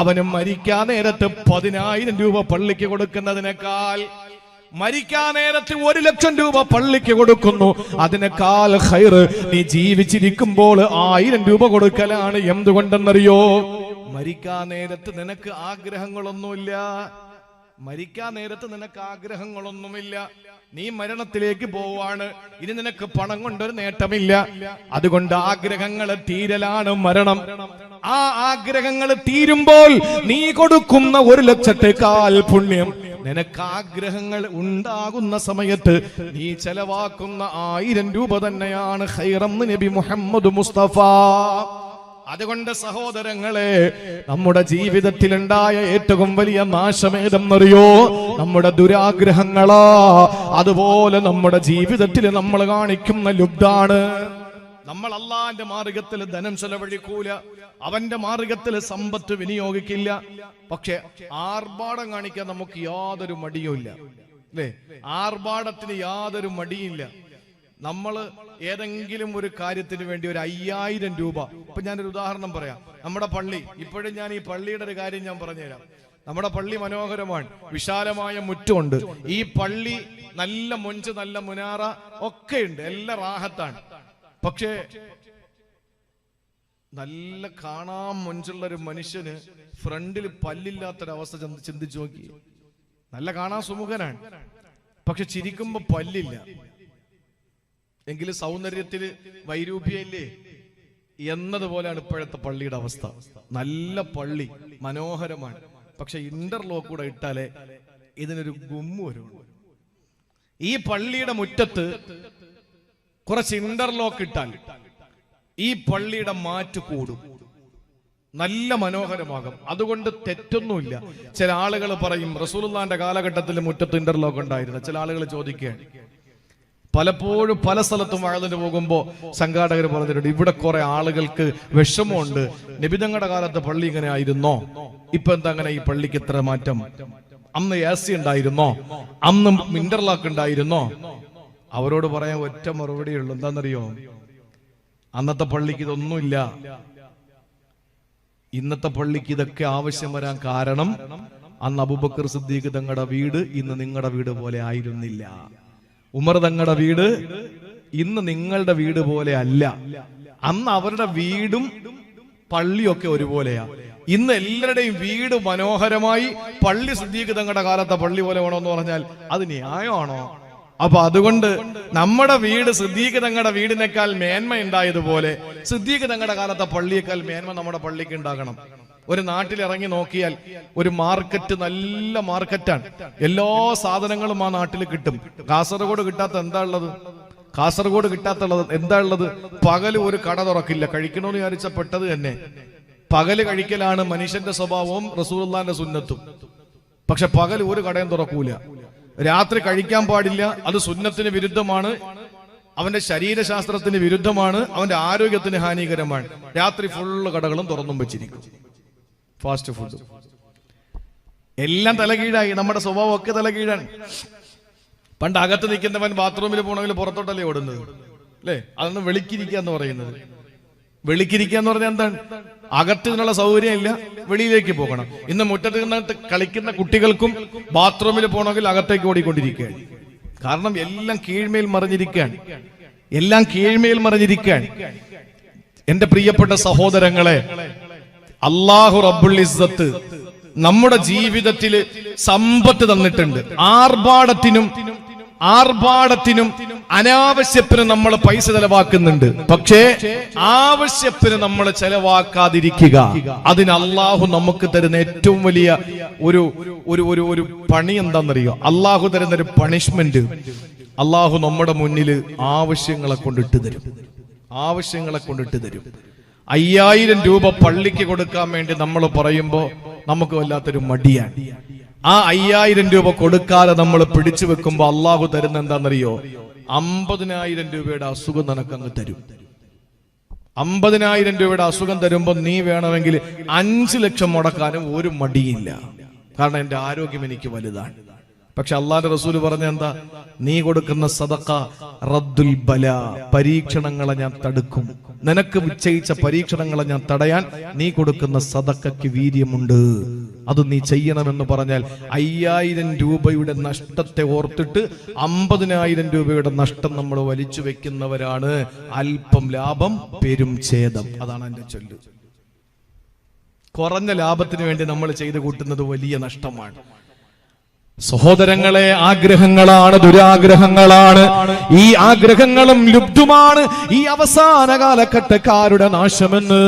അവന് മരിക്കാൻ നേരത്ത് 10000 രൂപ പള്ളിക്ക് കൊടുക്കുന്നതിനേക്കാൾ. മരിക്കാൻ നേരത്ത് 1 ലക്ഷം രൂപ പള്ളിക്ക് കൊടുക്കുന്നു. അതിനേക്കാൾ ഖൈർ നീ ജീവിച്ചിരിക്കുമ്പോൾ 1000 രൂപ കൊടുക്കലാണ്. എന്തുകൊണ്ടെന്നറിയോ? മരിക്കാൻ നേരത്ത് നിനക്ക് ആഗ്രഹങ്ങളൊന്നുമില്ല. മരിക്കാൻ നേരത്ത് നിനക്ക് ആഗ്രഹങ്ങളൊന്നുമില്ല. നീ മരണത്തിലേക്ക് പോവാണ്. ഇനി നിനക്ക് പണം കൊണ്ടൊരു നേട്ടമില്ല. അതുകൊണ്ട് ആഗ്രഹങ്ങൾ തീരലാണ് മരണം. ആ ആഗ്രഹങ്ങൾ തീരുമ്പോൾ നീ കൊടുക്കുന്ന 1 ലക്ഷത്തേക്കാൾ പുണ്യം നിനക്ക് ആഗ്രഹങ്ങൾ ഉണ്ടാകുന്ന സമയത്ത് നീ ചെലവാക്കുന്ന 1000 രൂപ തന്നെയാണ് ഖൈറെന്ന് നബി മുഹമ്മദ് മുസ്തഫ. അതുകൊണ്ട് സഹോദരങ്ങളെ, നമ്മുടെ ജീവിതത്തിൽ ഉണ്ടായ ഏറ്റവും വലിയ നാശമേതെന്നറിയോ? നമ്മുടെ ദുരാഗ്രഹങ്ങളാ. അതുപോലെ നമ്മുടെ ജീവിതത്തിൽ നമ്മൾ കാണിക്കുന്ന ലുബ്ധാണ്. നമ്മൾ അള്ളാന്റെ മാർഗത്തിൽ ധനം ചെലവഴിക്കൂല, അവന്റെ മാർഗത്തിൽ സമ്പത്ത് വിനിയോഗിക്കില്ല. പക്ഷെ ആർഭാടം കാണിക്കാൻ നമുക്ക് യാതൊരു മടിയുമില്ല, അല്ലേ? ആർഭാടത്തിന് യാതൊരു മടിയില്ല. നമ്മൾ ഏതെങ്കിലും ഒരു കാര്യത്തിന് വേണ്ടി ഒരു 5000 രൂപ, ഇപ്പൊ ഞാനൊരു ഉദാഹരണം പറയാം. നമ്മുടെ പള്ളി, ഇപ്പോഴും ഞാൻ ഈ പള്ളിയുടെ ഒരു കാര്യം ഞാൻ പറഞ്ഞുതരാം. നമ്മുടെ പള്ളി മനോഹരമാണ്, വിശാലമായ മുറ്റമുണ്ട്. ഈ പള്ളി നല്ല മൊഞ്ച്, നല്ല മുനാറ ഒക്കെ ഉണ്ട്, എല്ലാം റാഹത്താണ്. പക്ഷേ നല്ല കാണാൻ മൊഞ്ചുള്ള ഒരു മനുഷ്യന് ഫ്രണ്ടിൽ പല്ലില്ലാത്തൊരവസ്ഥ ചിന്തിച്ചു നോക്കി. നല്ല കാണാൻ സുമുഖനാണ്, പക്ഷെ ചിരിക്കുമ്പോ പല്ലില്ല. എങ്കിലും സൗന്ദര്യത്തില് വൈരൂപ്യമില്ലേ എന്നതുപോലെയാണ് ഇപ്പോഴത്തെ പള്ളിയുടെ അവസ്ഥ. നല്ല പള്ളി മനോഹരമാണ്, പക്ഷെ ഇന്റർലോക്ക് കൂടെ ഇട്ടാലേ ഇതിനൊരു ഗുമ്മു വരുള്ളൂ. ഈ പള്ളിയുടെ മുറ്റത്ത് കുറച്ച് ഇന്റർലോക്ക് ഇട്ടാൽ ഈ പള്ളിയുടെ മാറ്റ് കൂടും, നല്ല മനോഹരമാകും. അതുകൊണ്ട് തെറ്റൊന്നുമില്ല. ചില ആളുകൾ പറയും റസൂലുള്ളാഹിന്റെ കാലഘട്ടത്തിൽ മുറ്റത്ത് ഇന്റർലോക്ക് ഉണ്ടായിരുന്നു. ചില ആളുകൾ ചോദിക്കുകയാണ്, പലപ്പോഴും പല സ്ഥലത്തും വഴുതിന് പോകുമ്പോൾ സംഘാടകർ പറഞ്ഞിട്ടുണ്ട്, ഇവിടെ കുറെ ആളുകൾക്ക് വിഷമമുണ്ട്. നബി തങ്ങളുടെ കാലത്ത് പള്ളി ഇങ്ങനെ ആയിരുന്നോ? ഇപ്പൊ എന്താ അങ്ങനെ ഈ പള്ളിക്ക് ഇത്ര മാറ്റം? അന്ന് AC ഉണ്ടായിരുന്നോ? അന്ന് ഇന്റർലോക്ക് ഉണ്ടായിരുന്നോ? അവരോട് പറയാൻ ഒറ്റ മറുപടിയുള്ളൂ, എന്താണെന്നറിയോ? അന്നത്തെ പള്ളിക്ക് ഇതൊന്നുമില്ല. ഇന്നത്തെ പള്ളിക്ക് ഇതൊക്കെ ആവശ്യം വരാൻ കാരണം അന്ന് അബൂബക്കർ സിദ്ദീഖ് തങ്ങളുടെ വീട് ഇന്ന് നിങ്ങളുടെ വീട് പോലെ ആയിരുന്നില്ല. ഉമർ തങ്ങളുടെ വീട് ഇന്ന് നിങ്ങളുടെ വീട് പോലെ അല്ല. അന്ന് അവരുടെ വീടും പള്ളിയൊക്കെ ഒരുപോലെയാ. ഇന്ന് എല്ലാവരുടെയും വീട് മനോഹരമായി. പള്ളി സിദ്ദീഖ് തങ്ങളുടെ കാലത്തെ പള്ളി പോലെ വേണമെന്ന് പറഞ്ഞാൽ അത് ന്യായമാണോ? അപ്പൊ അതുകൊണ്ട് നമ്മുടെ വീട് സിദ്ദീഖ് തങ്ങളുടെ വീടിനേക്കാൾ മേന്മ ഉണ്ടായതുപോലെ സിദ്ദീഖ് തങ്ങളുടെ കാലത്തെ പള്ളിയേക്കാൾ മേന്മ നമ്മുടെ പള്ളിക്ക് ഉണ്ടാകണം. ഒരു നാട്ടിൽ ഇറങ്ങി നോക്കിയാൽ ഒരു മാർക്കറ്റ്, നല്ല മാർക്കറ്റാണ്, എല്ലാ സാധനങ്ങളും ആ നാട്ടിൽ കിട്ടും. കാസർഗോഡ് കിട്ടാത്ത എന്താ ഉള്ളത്? കാസർഗോഡ് കിട്ടാത്തുള്ളത് എന്താ ഉള്ളത്? പകല് ഒരു കട തുറക്കില്ല. കഴിക്കണമെന്ന് വിചാരിച്ച പെട്ടത് തന്നെ. പകല് കഴിക്കലാണ് മനുഷ്യന്റെ സ്വഭാവവും റസൂലുള്ളാഹിന്റെ സുന്നത്തും. പക്ഷെ പകൽ ഒരു കടയും തുറക്കൂല. രാത്രി കഴിക്കാൻ പാടില്ല, അത് സുന്നത്തിന് വിരുദ്ധമാണ്, അവന്റെ ശരീരശാസ്ത്രത്തിന് വിരുദ്ധമാണ്, അവന്റെ ആരോഗ്യത്തിന് ഹാനികരമാണ്. രാത്രി ഫുള്ള് കടകളും തുറന്നും വെച്ചിരിക്കും. ഫാസ്റ്റ് ഫുഡ് എല്ലാം തലകീഴായി. നമ്മുടെ സ്വഭാവം ഒക്കെ തലകീഴാണ്. പണ്ട് അകത്ത് നിൽക്കുന്നവൻ ബാത്റൂമിൽ പോകണമെങ്കിൽ പുറത്തോട്ടല്ലേ ഓടുന്നത്, അല്ലേ? അതൊന്ന് വെളിക്കിരിക്കുക എന്ന് പറയുന്നത്. വെളിക്കിരിക്കുക എന്ന് പറഞ്ഞാൽ എന്താണ്? അകത്തിനുള്ള സൗകര്യം ഇല്ല, വെളിയിലേക്ക് പോകണം. ഇന്ന് മുറ്റത്ത് നിന്നിട്ട് കളിക്കുന്ന കുട്ടികൾക്കും ബാത്റൂമിൽ പോകണമെങ്കിൽ അകത്തേക്ക് ഓടിക്കൊണ്ടിരിക്കുകയാണ്. കാരണം എല്ലാം കീഴ്മേൽ മറിഞ്ഞിരിക്കുകയാണ്, എല്ലാം കീഴ്മേൽ മറിഞ്ഞിരിക്കുകയാണ്. എന്റെ പ്രിയപ്പെട്ട സഹോദരങ്ങളെ, അല്ലാഹു റബ്ബുൽ ഇസ്സത്ത് നമ്മുടെ ജീവിതത്തിൽ സമ്പത്ത് തന്നിട്ടുണ്ട്. ആർഭാടത്തിനും അനാവശ്യത്തിന് നമ്മൾ പൈസ ചെലവാക്കുന്നുണ്ട്. പക്ഷേ ആവശ്യത്തിന് നമ്മൾ ചെലവാക്കാതിരിക്കുക, അതിന് അള്ളാഹു നമുക്ക് തരുന്ന ഏറ്റവും വലിയ ഒരു പണി എന്താണെന്നറിയോ? അള്ളാഹു തരുന്ന ഒരു പണിഷ്മെന്റ്. അള്ളാഹു നമ്മുടെ മുന്നിൽ ആവശ്യങ്ങളെ കൊണ്ടിട്ട് തരും. 5000 രൂപ പള്ളിക്ക് കൊടുക്കാൻ വേണ്ടി നമ്മൾ പറയുമ്പോ നമുക്ക് വല്ലാത്തൊരു മടിയാണ്. ആ 5000 രൂപ കൊടുക്കാതെ നമ്മൾ പിടിച്ചു വെക്കുമ്പോ അള്ളാഹു തരുന്ന എന്താണെന്നറിയോ? 50000 രൂപയുടെ അസുഖം നിനക്കങ്ങ് തരും. 50000 രൂപയുടെ അസുഖം തരുമ്പോ നീ വേണമെങ്കിൽ 5 ലക്ഷം മുടക്കാനും ഒരു മടിയില്ല. കാരണം എന്റെ ആരോഗ്യം എനിക്ക് വലുതാണ്. പക്ഷെ അള്ളാന്റെ റസൂല് പറഞ്ഞ എന്താ? നീ കൊടുക്കുന്ന സദഖ റദ്ദുൽ ബല, പരീക്ഷണങ്ങളെ ഞാൻ തടുക്കും. നിനക്ക് നിശ്ചയിച്ച പരീക്ഷണങ്ങളെ ഞാൻ തടയാൻ നീ കൊടുക്കുന്ന സദഖയ്ക്ക് വീര്യമുണ്ട്, അത് നീ ചെയ്യണമെന്ന് പറഞ്ഞാൽ 5000 രൂപയുടെ നഷ്ടത്തെ ഓർത്തിട്ട് 50,000 രൂപയുടെ നഷ്ടം നമ്മൾ വലിച്ചു വെക്കുന്നവരാണ്. അല്പം ലാഭം പെരും ഛേദം, അതാണ് എന്റെ ചൊല്ല്. കുറഞ്ഞ ലാഭത്തിന് വേണ്ടി നമ്മൾ ചെയ്തു കൂട്ടുന്നത് വലിയ നഷ്ടമാണ്. സഹോദരങ്ങളെ, ആഗ്രഹങ്ങളാണ് ദുരാഗ്രഹങ്ങളാണ്. ഈ ആഗ്രഹങ്ങളും ലുബ്ധുമാണ് ഈ അവസാന കാലഘട്ടക്കാരുടെ നാശമെന്ന്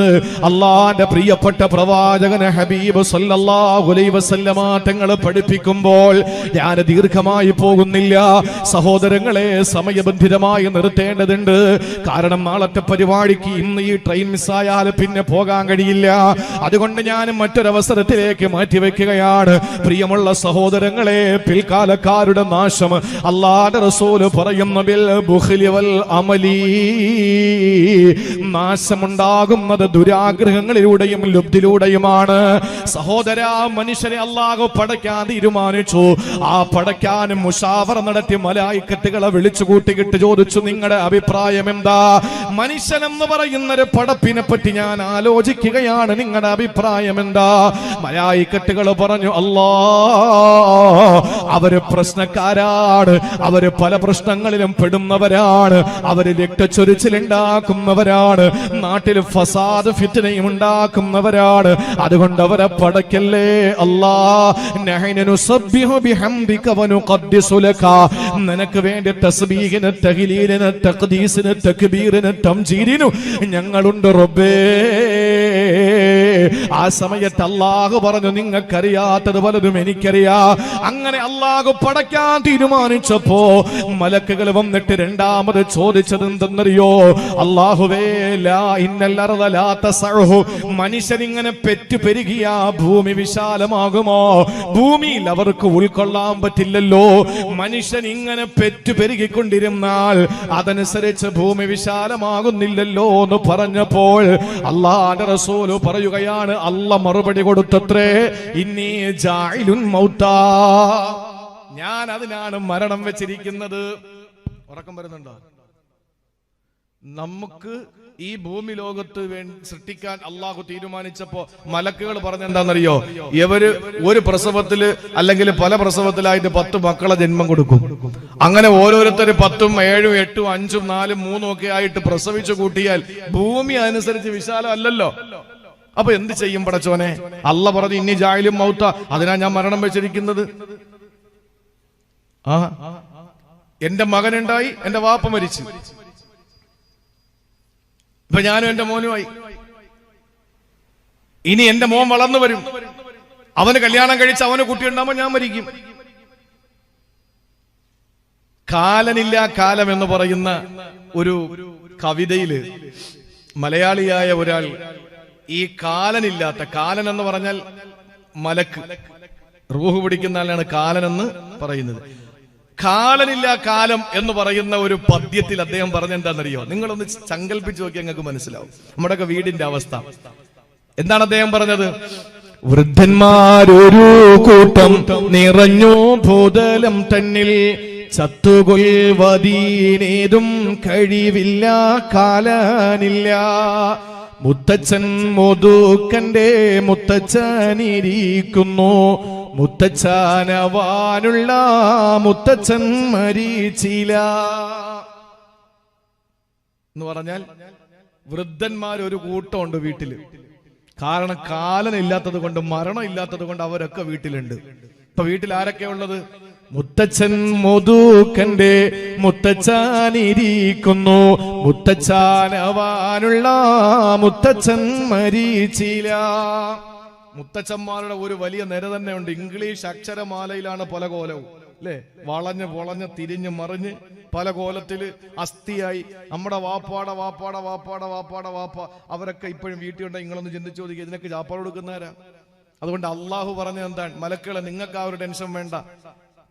അള്ളാന്റെ പ്രിയപ്പെട്ട പ്രവാചകൻ ഹബീബ് സല്ലല്ലാഹു അലൈഹി വസല്ലമ തങ്ങൾ പഠിപ്പിക്കുമ്പോൾ ഞാൻ ദീർഘമായി പോകുന്നില്ല. സഹോദരങ്ങളെ, സമയബന്ധിതമായി നിർത്തേണ്ടതുണ്ട്. കാരണം നാളത്തെ പരിപാടിക്ക് ഇന്ന് ഈ ട്രെയിൻ മിസ്സായാൽ പിന്നെ പോകാൻ കഴിയില്ല. അതുകൊണ്ട് ഞാൻ മറ്റൊരവസരത്തിലേക്ക് മാറ്റിവെക്കുകയാണ്. പ്രിയമുള്ള സഹോദരങ്ങളെ, പിൽക്കാലക്കാരുടെ നാശം അല്ലാഹുവിന്റെ റസൂല് പറയുന്ന ബിൽ ബുഖ്ലി വൽ അമലി, നാശമുണ്ടാകുന്നത് ദുരാഗ്രഹങ്ങളിലൂടെയും ലുബ്ധിലൂടെയുമാണ്. സഹോദര, മനുഷ്യനെ അല്ലാഹു പടയ്ക്കാൻ തീരുമാനിച്ചു. ആ പടയ്ക്കാനും മുശാവറ നടത്തി മലായിക്കത്തുകളെ വിളിച്ചു കൂട്ടിയിട്ട് ചോദിച്ചു, നിങ്ങളുടെ അഭിപ്രായം എന്താ? മനുഷ്യനെന്ന് പറയുന്നൊരു പടപ്പിനെ പറ്റി ഞാൻ ആലോചിക്കുകയാണ്, നിങ്ങളുടെ അഭിപ്രായം എന്താ? മലായിക്കത്തുകൾ പറഞ്ഞു, അവര് പ്രശ്നക്കാരാണ്, അവര് പല പ്രശ്നങ്ങളിലും പെടുന്നവരാണ്, അവര് രക്തച്ചൊരിച്ചിലുണ്ടാക്കുന്നവരാണ്, നാട്ടിൽ ഫസാദ് ഫിത്നയും ഉണ്ടാക്കുന്നവരാണ്. അതുകൊണ്ട് അവരെ പടക്കല്ലേ അല്ലാ. നഹ്നു നുസബ്ബിഹു ബിഹംദിക വനുഖദ്ദിസു ലക, നിനക്ക് വേണ്ടി തസ്ബീഹിന് തഹ്ലീലിന് തഖ്ദീസിന് തക്ബീറിന് തംജീദിനു ഞങ്ങളുണ്ട് റബ്ബേ. ആ സമയത്ത് അല്ലാഹു പറഞ്ഞു, നിങ്ങൾക്കറിയാത്തത് പലതും എനിക്കറിയാ. അങ്ങനെ അല്ലാഹു പടയ്ക്കാൻ തീരുമാനിച്ചപ്പോ മലക്കുകൾ വന്നിട്ട് രണ്ടാമത് ചോദിച്ചത് എന്തെന്നറിയോ? അല്ലാഹുവേ, ലാ ഇന്നൽ അർദ ലാ തസഉഹു, മനുഷ്യൻ ഇങ്ങനെ പെറ്റു പെരുകിയ ഭൂമി വിശാലമാകുമോ? ഭൂമിയിൽ അവർക്ക് ഉൾക്കൊള്ളാൻ പറ്റില്ലല്ലോ. മനുഷ്യൻ ഇങ്ങനെ പെറ്റു പെരുകിക്കൊണ്ടിരുന്നാൽ അതനുസരിച്ച് ഭൂമി വിശാലമാകുന്നില്ലല്ലോ എന്ന് പറഞ്ഞപ്പോൾ അല്ലാഹുവിന്റെ റസൂല് പറയുകയാണ്, അല്ലാഹ് മറുപടി കൊടുത്തത്രേ, ഇന്നി ജാഇലുൻ മൗതാ, ഞാൻ അതിനാണ് മരണം വെച്ചിരിക്കുന്നത്. ഉറക്കം വരുന്നുണ്ടോ? നമുക്ക് ഈ ഭൂമി ലോകത്ത് വേണ്ടി സൃഷ്ടിക്കാൻ അള്ളാഹു തീരുമാനിച്ചപ്പോ മലക്കുകൾ പറഞ്ഞെന്താണെന്നറിയോ? ഇവര് ഒരു പ്രസവത്തില് അല്ലെങ്കിൽ പല പ്രസവത്തിലായിട്ട് 10 മക്കളെ ജന്മം കൊടുക്കും. അങ്ങനെ ഓരോരുത്തര് 10ഉം 7ഉം 8ഉം 5ഉം 4ഉം 3ഉം ഒക്കെ ആയിട്ട് പ്രസവിച്ചു കൂട്ടിയാൽ ഭൂമി അനുസരിച്ച് വിശാലം അല്ലല്ലോ. അപ്പൊ എന്ത് ചെയ്യും പടച്ചോനെ? അള്ളാഹ് പറഞ്ഞു, ഇന്നി ജാഇലും മൗത, അതിനാ ഞാൻ മരണം വെച്ചിരിക്കുന്നത്. എന്റെ മകനുണ്ടായി, എന്റെ വാപ്പ മരിച്ചു, ഇപ്പൊ ഞാനും എന്റെ മോനുമായി. ഇനി എന്റെ മോൻ വളർന്നു വരും, അവന് കല്യാണം കഴിച്ച് അവന് കുട്ടിയുണ്ടാകുമ്പോ ഞാൻ മരിക്കും. കാലനില്ല കാലം എന്ന് പറയുന്ന ഒരു കവിതയില് മലയാളിയായ ഒരാൾ ഈ കാലനില്ലാത്ത, കാലൻ എന്ന് പറഞ്ഞാൽ മലക്ക്, റൂഹ് പിടിക്കുന്ന ആളാണ് കാലൻ എന്ന് പറയുന്നത്. കാലനില്ല കാലം എന്ന് പറയുന്ന ഒരു പദ്യത്തിൽ അദ്ദേഹം പറഞ്ഞെന്താണെന്നറിയോ? നിങ്ങളൊന്ന് സങ്കല്പിച്ച് നോക്കി, നിങ്ങൾക്ക് മനസ്സിലാവും നമ്മുടെയൊക്കെ വീടിന്റെ അവസ്ഥ. എന്താണ് അദ്ദേഹം പറഞ്ഞത്? വൃദ്ധന്മാരൊരു കൂട്ടം നിറഞ്ഞു ഭൂതലം തന്നിൽ, ചത്തുകൊൽവതീനേതും കഴിവില്ല കാലനില്ല. മുത്തച്ഛൻ മുതുക്കന്റെ മുത്തച്ഛനിരിക്കുന്നു, മുത്തച്ഛനവാനുള്ള മുത്തച്ഛൻ മരിച്ചില്ല എന്ന് പറഞ്ഞാൽ വൃദ്ധന്മാരൊരു കൂട്ടമുണ്ട് വീട്ടില്. കാരണം കാലനില്ലാത്തത് കൊണ്ട്, മരണം ഇല്ലാത്തത് കൊണ്ട് അവരൊക്കെ വീട്ടിലുണ്ട്. ഇപ്പൊ വീട്ടിൽ ആരൊക്കെ ഉള്ളത്? മുത്തച്ഛൻ മുതുക്കന്റെ മുത്തച്ഛനിരിക്കുന്നു, മുത്തച്ഛനവാനുള്ള മുത്തച്ഛൻ മരിച്ചില്ല. മുത്തച്ഛന്മാരുടെ ഒരു വലിയ നിര തന്നെ ഉണ്ട്. ഇംഗ്ലീഷ് അക്ഷരമാലയിലാണ് പല കോലവും, അല്ലെ? വളഞ്ഞ് പൊളഞ്ഞ് തിരിഞ്ഞ് മറിഞ്ഞ് പല കോലത്തില് അസ്ഥിയായി. നമ്മുടെ വാപ്പാട വാപ്പാട വാപ്പാട വാപ്പാട വാപ്പ അവരൊക്കെ ഇപ്പോഴും വീട്ടിലുണ്ട്. നിങ്ങളൊന്ന് ചിന്തിച്ചു ചോദിക്കുക, ഇതിനൊക്കെ ചാപ്പാട് കൊടുക്കുന്നവരാ. അതുകൊണ്ട് അള്ളാഹു പറഞ്ഞ എന്താണ്? മലക്കളെ, നിങ്ങൾക്ക് ആ ഒരു ടെൻഷൻ വേണ്ട,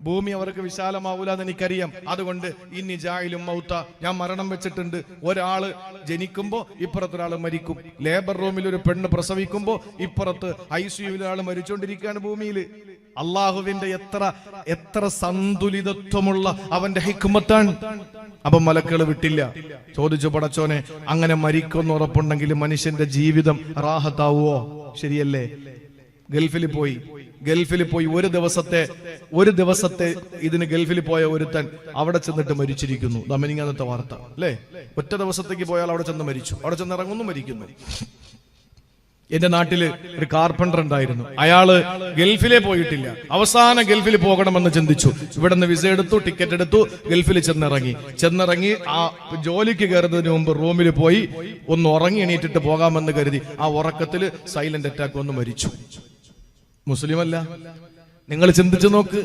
ഭൂമി അവർക്ക് വിശാലമാവൂലെന്ന് എനിക്കറിയാം. അതുകൊണ്ട് ഇന്നി ജാഇലും മൗത, ഞാൻ മരണം വെച്ചിട്ടുണ്ട്. ഒരാള് ജനിക്കുമ്പോ ഇപ്പുറത്തൊരാൾ മരിക്കും. ലേബർ റൂമിൽ ഒരു പെണ്ണ് പ്രസവിക്കുമ്പോ ഇപ്പുറത്ത് ICUവിൽ ഒരാൾ മരിച്ചുകൊണ്ടിരിക്കുകയാണ് ഭൂമിയിൽ. അള്ളാഹുവിന്റെ എത്ര സന്തുലിതത്വമുള്ള അവന്റെ ഹിക്മത്താണ്. അപ്പൊ മലക്കുകൾ വിട്ടില്ല. ചോദിച്ചു, പടച്ചോനെ, അങ്ങനെ മരിക്കുമെന്ന് ഉറപ്പുണ്ടെങ്കിൽ മനുഷ്യന്റെ ജീവിതം റാഹത്താവോ? ശരിയല്ലേ? ഗൾഫിൽ പോയി ഒരു ദിവസത്തെ ഇതിന് ഗൾഫിൽ പോയ ഒരുത്തൻ അവിടെ ചെന്നിട്ട് മരിച്ചിരിക്കുന്നു. ദമനിങ്ങനത്തെ വാർത്ത അല്ലേ? ഒറ്റ ദിവസത്തേക്ക് പോയാൽ അവിടെ ചെന്ന് മരിച്ചു, അവിടെ ചെന്ന് ഇറങ്ങുന്നു, മരിക്കുന്നു. എന്റെ നാട്ടില് ഒരു കാർപ്പൻറ്റർ ഉണ്ടായിരുന്നു. അയാള് ഗൾഫിലെ പോയിട്ടില്ല. അവസാനം ഗൾഫിൽ പോകണമെന്ന് ചിന്തിച്ചു. ഇവിടെ നിന്ന് വിസ എടുത്തു, ടിക്കറ്റ് എടുത്തു, ഗൾഫിൽ ചെന്നിറങ്ങി ആ ജോലിക്ക് കയറുന്നതിന് മുമ്പ് റൂമിൽ പോയി ഒന്ന് ഉറങ്ങി എണീറ്റിട്ട് പോകാമെന്ന് കരുതി. ആ ഉറക്കത്തില് സൈലന്റ് അറ്റാക്ക് വന്ന് മരിച്ചു. മുസ്ലിമല്ല. നിങ്ങൾ ചിന്തിച്ചു നോക്ക്.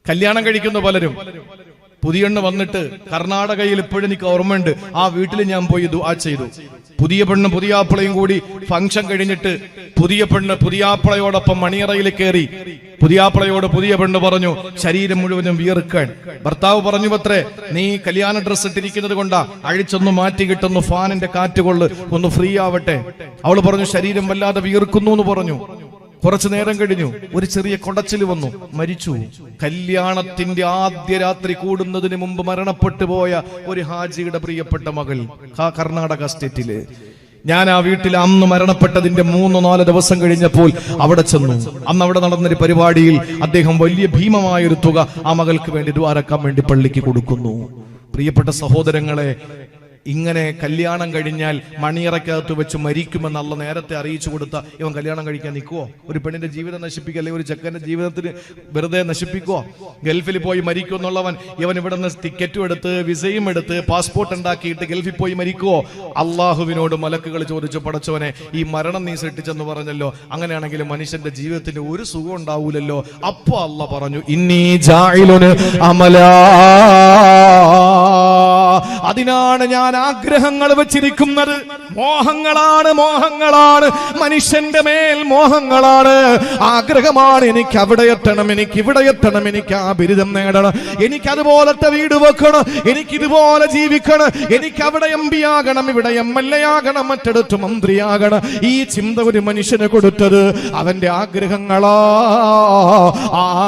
കല്യാണം കഴിക്കുന്ന പലരും പുതിയെണ്ണ് വന്നിട്ട് കർണാടകയിൽ ഇപ്പോഴും എനിക്ക് ഓർമ്മയുണ്ട്. ആ വീട്ടിൽ ഞാൻ പോയി ദുആ ചെയ്തു. പുതിയ പെണ്ണ് പുതിയാപ്പിളയും കൂടി ഫംഗ്ഷൻ കഴിഞ്ഞിട്ട് പുതിയ പെണ്ണ് പുതിയാപ്പിളയോടൊപ്പം മണിയറയിൽ കയറി. പുതിയാപ്പിളയോട് പുതിയ പെണ്ണ് പറഞ്ഞു, ശരീരം മുഴുവനും വിയർക്കാൻ. ഭർത്താവ് പറഞ്ഞു, പത്രേ, നീ കല്യാണ ഡ്രസ് ഇട്ടിരിക്കുന്നത് കൊണ്ടാ, അഴിച്ചൊന്ന് മാറ്റി കിട്ടുന്നു, ഫാനിന്റെ കാറ്റ് കൊള്ളു, ഒന്ന് ഫ്രീ ആവട്ടെ. അവള് പറഞ്ഞു, ശരീരം വല്ലാതെ വിയർക്കുന്നു എന്ന് പറഞ്ഞു. കുറച്ചു നേരം കഴിഞ്ഞു, ഒരു ചെറിയ കൊടച്ചിൽ വന്നു, മരിച്ചു. കല്യാണത്തിന്റെ ആദ്യ രാത്രി കൂടുന്നതിന് മുമ്പ് മരണപ്പെട്ടു പോയ ഒരു ഹാജിയുടെ പ്രിയപ്പെട്ട മകൾ കർണാടക സ്റ്റേറ്റില്. ഞാൻ ആ വീട്ടിൽ അന്ന് മരണപ്പെട്ടതിന്റെ 3-4 ദിവസം കഴിഞ്ഞപ്പോൾ അവിടെ ചെന്നു. അന്ന് അവിടെ നടന്നൊരു പരിപാടിയിൽ അദ്ദേഹം വലിയ ഭീമമായൊരു തുക ആ മകൾക്ക് വേണ്ടി ദ്വാരക്കാൻ വേണ്ടി പള്ളിക്ക് കൊടുക്കുന്നു. പ്രിയപ്പെട്ട സഹോദരങ്ങളെ, ഇങ്ങനെ കല്യാണം കഴിഞ്ഞാൽ മണിയറക്കകത്ത് വെച്ച് മരിക്കുമെന്ന് അള്ള നേരത്തെ അറിയിച്ചു കൊടുത്ത ഇവൻ കല്യാണം കഴിക്കാൻ നിൽക്കുവോ? ഒരു പെണ്ണിന്റെ ജീവിതം നശിപ്പിക്കുക, അല്ലെങ്കിൽ ഒരു ചെക്കന്റെ ജീവിതത്തിന് വെറുതെ നശിപ്പിക്കുവോ? ഗൾഫിൽ പോയി മരിക്കും എന്നുള്ളവൻ ഇവൻ ഇവിടെ നിന്ന് ടിക്കറ്റും എടുത്ത് വിസയും എടുത്ത് പാസ്പോർട്ട് ഉണ്ടാക്കിയിട്ട് ഗൾഫിൽ പോയി മരിക്കുവോ? അള്ളാഹുവിനോട് മലക്കുകൾ ചോദിച്ചു, പടച്ചവനെ, ഈ മരണം നീ സൃഷ്ടിച്ചെന്ന് പറഞ്ഞല്ലോ, അങ്ങനെയാണെങ്കിൽ മനുഷ്യന്റെ ജീവിതത്തിന് ഒരു സുഖം ഉണ്ടാവൂലല്ലോ. അപ്പൊ അള്ള പറഞ്ഞു, ഇന്നീ ജാഇലുൻ അമലാ, അതിനാണ് ഞാൻ ആഗ്രഹങ്ങൾ വെച്ചിരിക്കുന്നത്. മോഹങ്ങളാണ് മനുഷ്യന്റെ മേൽ മോഹങ്ങളാണ്, ആഗ്രഹമാണ്. എനിക്ക് അവിടെ എത്തണം, എനിക്ക് ഇവിടെ എത്തണം, എനിക്ക് ആ ബിരുദം നേടണം, എനിക്ക് അതുപോലത്തെ വീട് വെക്കണം, എനിക്ക് ഇതുപോലെ ജീവിക്കണം, എനിക്ക് അവിടെ MP ആകണം, ഇവിടെ MLA ആകണം, മറ്റെടുത്ത് മന്ത്രിയാകണം. ഈ ചിന്ത ഒരു മനുഷ്യന് കൊടുത്തത് അവന്റെ ആഗ്രഹങ്ങളാ.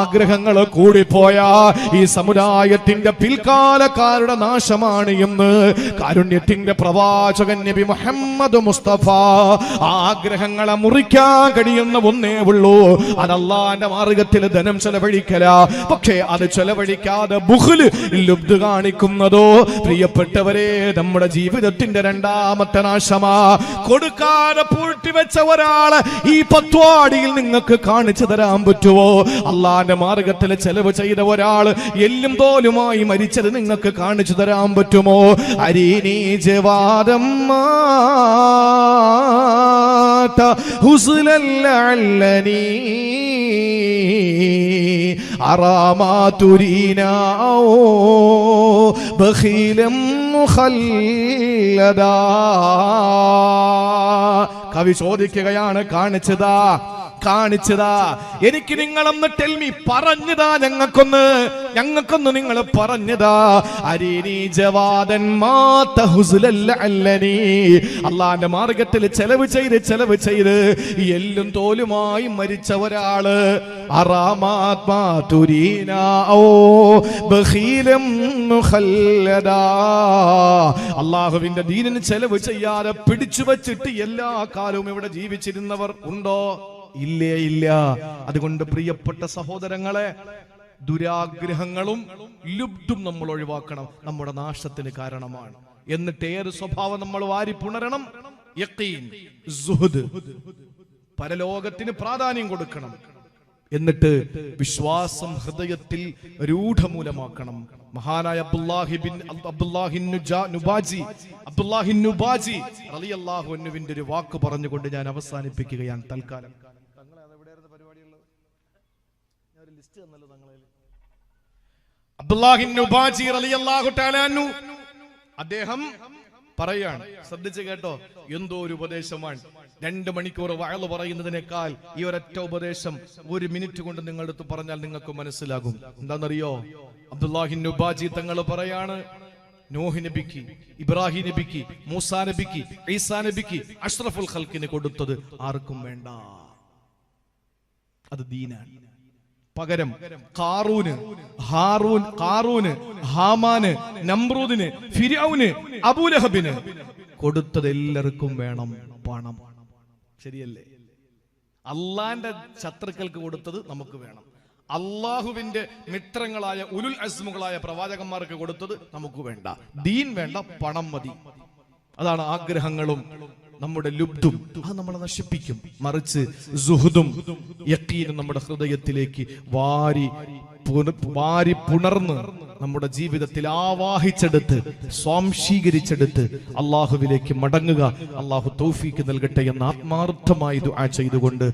ആഗ്രഹങ്ങൾ കൂടിപ്പോയാ ഈ സമുദായത്തിന്റെ പിൽക്കാലക്കാരുടെ നാശമാണ് എന്ന് കാരുണ്യത്തിന്റെ പ്രവാചകൻ നബി മുഹമ്മദ് മുസ്തഫ. ആഗ്രഹങ്ങളെ മുറിക്കാൻ കഴിയുന്ന ഒന്നേ ഉള്ളൂ, അത് അല്ലാഹുവിന്റെ മാർഗ്ഗത്തിൽ ധനം ചെലവഴിക്കല. പക്ഷേ അത് ചെലവഴിക്കാതെ ബുഖ്ല്, ലുബ്ദ് കാണിക്കുന്നതോ പ്രിയപ്പെട്ടവരെ നമ്മുടെ ജീവിതത്തിന്റെ രണ്ടാമത്തെ നാശമാ. കൊടുക്കാതെ പൂഴ്ത്തിവെച്ച ഒരാള് ഈ പത്വാടിയിൽ നിങ്ങൾക്ക് കാണിച്ചു തരാൻ പറ്റുമോ? അല്ലാഹുവിന്റെ മാർഗ്ഗത്തിൽ ചെലവ് ചെയ്ത ഒരാള് എല്ലും തോലുമായി മരിച്ചത് നിങ്ങൾക്ക് കാണിച്ചു തരാൻ പറ്റുമോ? അരീനി ജവാദം ഹുസ്ലല്ലനി അറാമാതുരീനാ ബഖീലം മുഖല്ലദാ. കവി ചോദിക്കുകയാണ്, കാണിച്ചതാ എനിക്ക് നിങ്ങളൊന്ന് ടെൽമി, പറഞ്ഞതാ, ഞങ്ങൾക്കൊന്ന് നിങ്ങൾ പറഞ്ഞതാ. അരീനി ജവാദൻ മാത ഹുസ്ലല്ലനി, അല്ലാഹുവിന്റെ മാർഗ്ഗത്തിൽ ചെലവ് ചെയ്ത് എല്ലും തോലുമായി മരിച്ച ഒരാള്. അറാമാതുരീനാ ബഖീലം മുഖല്ലദാ, അല്ലാഹുവിന്റെ ദീനിന് ചെലവ് ചെയ്യാതെ പിടിച്ചു വച്ചിട്ട് എല്ലാ കാലവും ഇവിടെ ജീവിച്ചിരുന്നവർ ഉണ്ടോ? ഇല്ല. അതുകൊണ്ട് പ്രിയപ്പെട്ട സഹോദരങ്ങളെ, ദുരാഗ്രഹങ്ങളും ലുബ്ധും നമ്മൾ ഒഴിവാക്കണം, നമ്മുടെ നാശത്തിന് കാരണമാണ്. എന്നിട്ട് ഏത് സ്വഭാവം നമ്മൾ വാരി പുണരണം? യഖീൻ, സുഹദ്, പരലോകത്തിന് പ്രാധാന്യം കൊടുക്കണം. എന്നിട്ട് വിശ്വാസം ഹൃദയത്തിൽ രൂഢമൂലമാക്കണം. മഹാനായ അബ്ദുല്ലാഹിൻ നുബാജി റളിയല്ലാഹു അൻഹുവിന്റെ ഒരു വാക്ക് പറഞ്ഞുകൊണ്ട് ഞാൻ അവസാനിപ്പിക്കുകയാണ് തൽക്കാലം. അബ്ദുല്ലാഹിൻ നുബാജി റളിയല്ലാഹു തആല അൻഹു അദ്ദേഹം പറയാണ്, ശ്രദ്ധിച്ച് കേട്ടോ, എന്തോ ഒരു ഉപദേശമാണ്. 2 മണിക്കൂർ വഅള് പറയുന്നതിനേക്കാൾ ഈ ഒരൊറ്റ ഉപദേശം 1 മിനിറ്റ് കൊണ്ട് നിങ്ങളുടെ അടുത്ത് പറഞ്ഞാൽ നിങ്ങൾക്ക് മനസ്സിലാകും. എന്താണെന്നറിയോ? അബ്ദുല്ലാഹിൻ നുബാജി തങ്ങൾ പറയാണ്, നൂഹ് നബിക്ക്, ഇബ്രാഹിം നബിക്ക്, മൂസാ നബിക്ക്, ഈസാ നബിക്ക് അഷ്റഫുൽ ഖൽഖിന് കൊടുത്തത് ആർക്കും വേണ്ട. അത് ദീനാണ്. പകരം ഖാറൂന്, ഹാമാന്, നമ്രൂദിന്, ഫിർഔന്, അബൂലഹബിന് കൊടുത്തത് എല്ലാവർക്കും വേണം പണം. ശരിയല്ലേ? അള്ളാന്റെ ശത്രുക്കൾക്ക് കൊടുത്തത് നമുക്ക് വേണം. അള്ളാഹുവിന്റെ മിത്രങ്ങളായ ഉലുൽ അസ്മുകളായ പ്രവാചകന്മാർക്ക് കൊടുത്തത് നമുക്ക് വേണ്ട. ദീൻ വേണ്ട, പണം മതി. അതാണ് ആഗ്രഹങ്ങളും നമ്മുടെ ലുബ്ധും. അത് നമ്മളെ നശിപ്പിക്കും. മറിച്ച് സുഹുദും യഖീനും നമ്മുടെ ഹൃദയത്തിലേക്ക് വാരി പുണർന്ന് നമ്മുടെ ജീവിതത്തിൽ ആവാഹിച്ചെടുത്ത് സ്വാംശീകരിച്ചെടുത്ത് അള്ളാഹുവിലേക്ക് മടങ്ങുക. അള്ളാഹു തൗഫീക്ക് നൽകട്ടെ എന്ന് ആത്മാർത്ഥമായി ദുആ ചെയ്തുകൊണ്ട്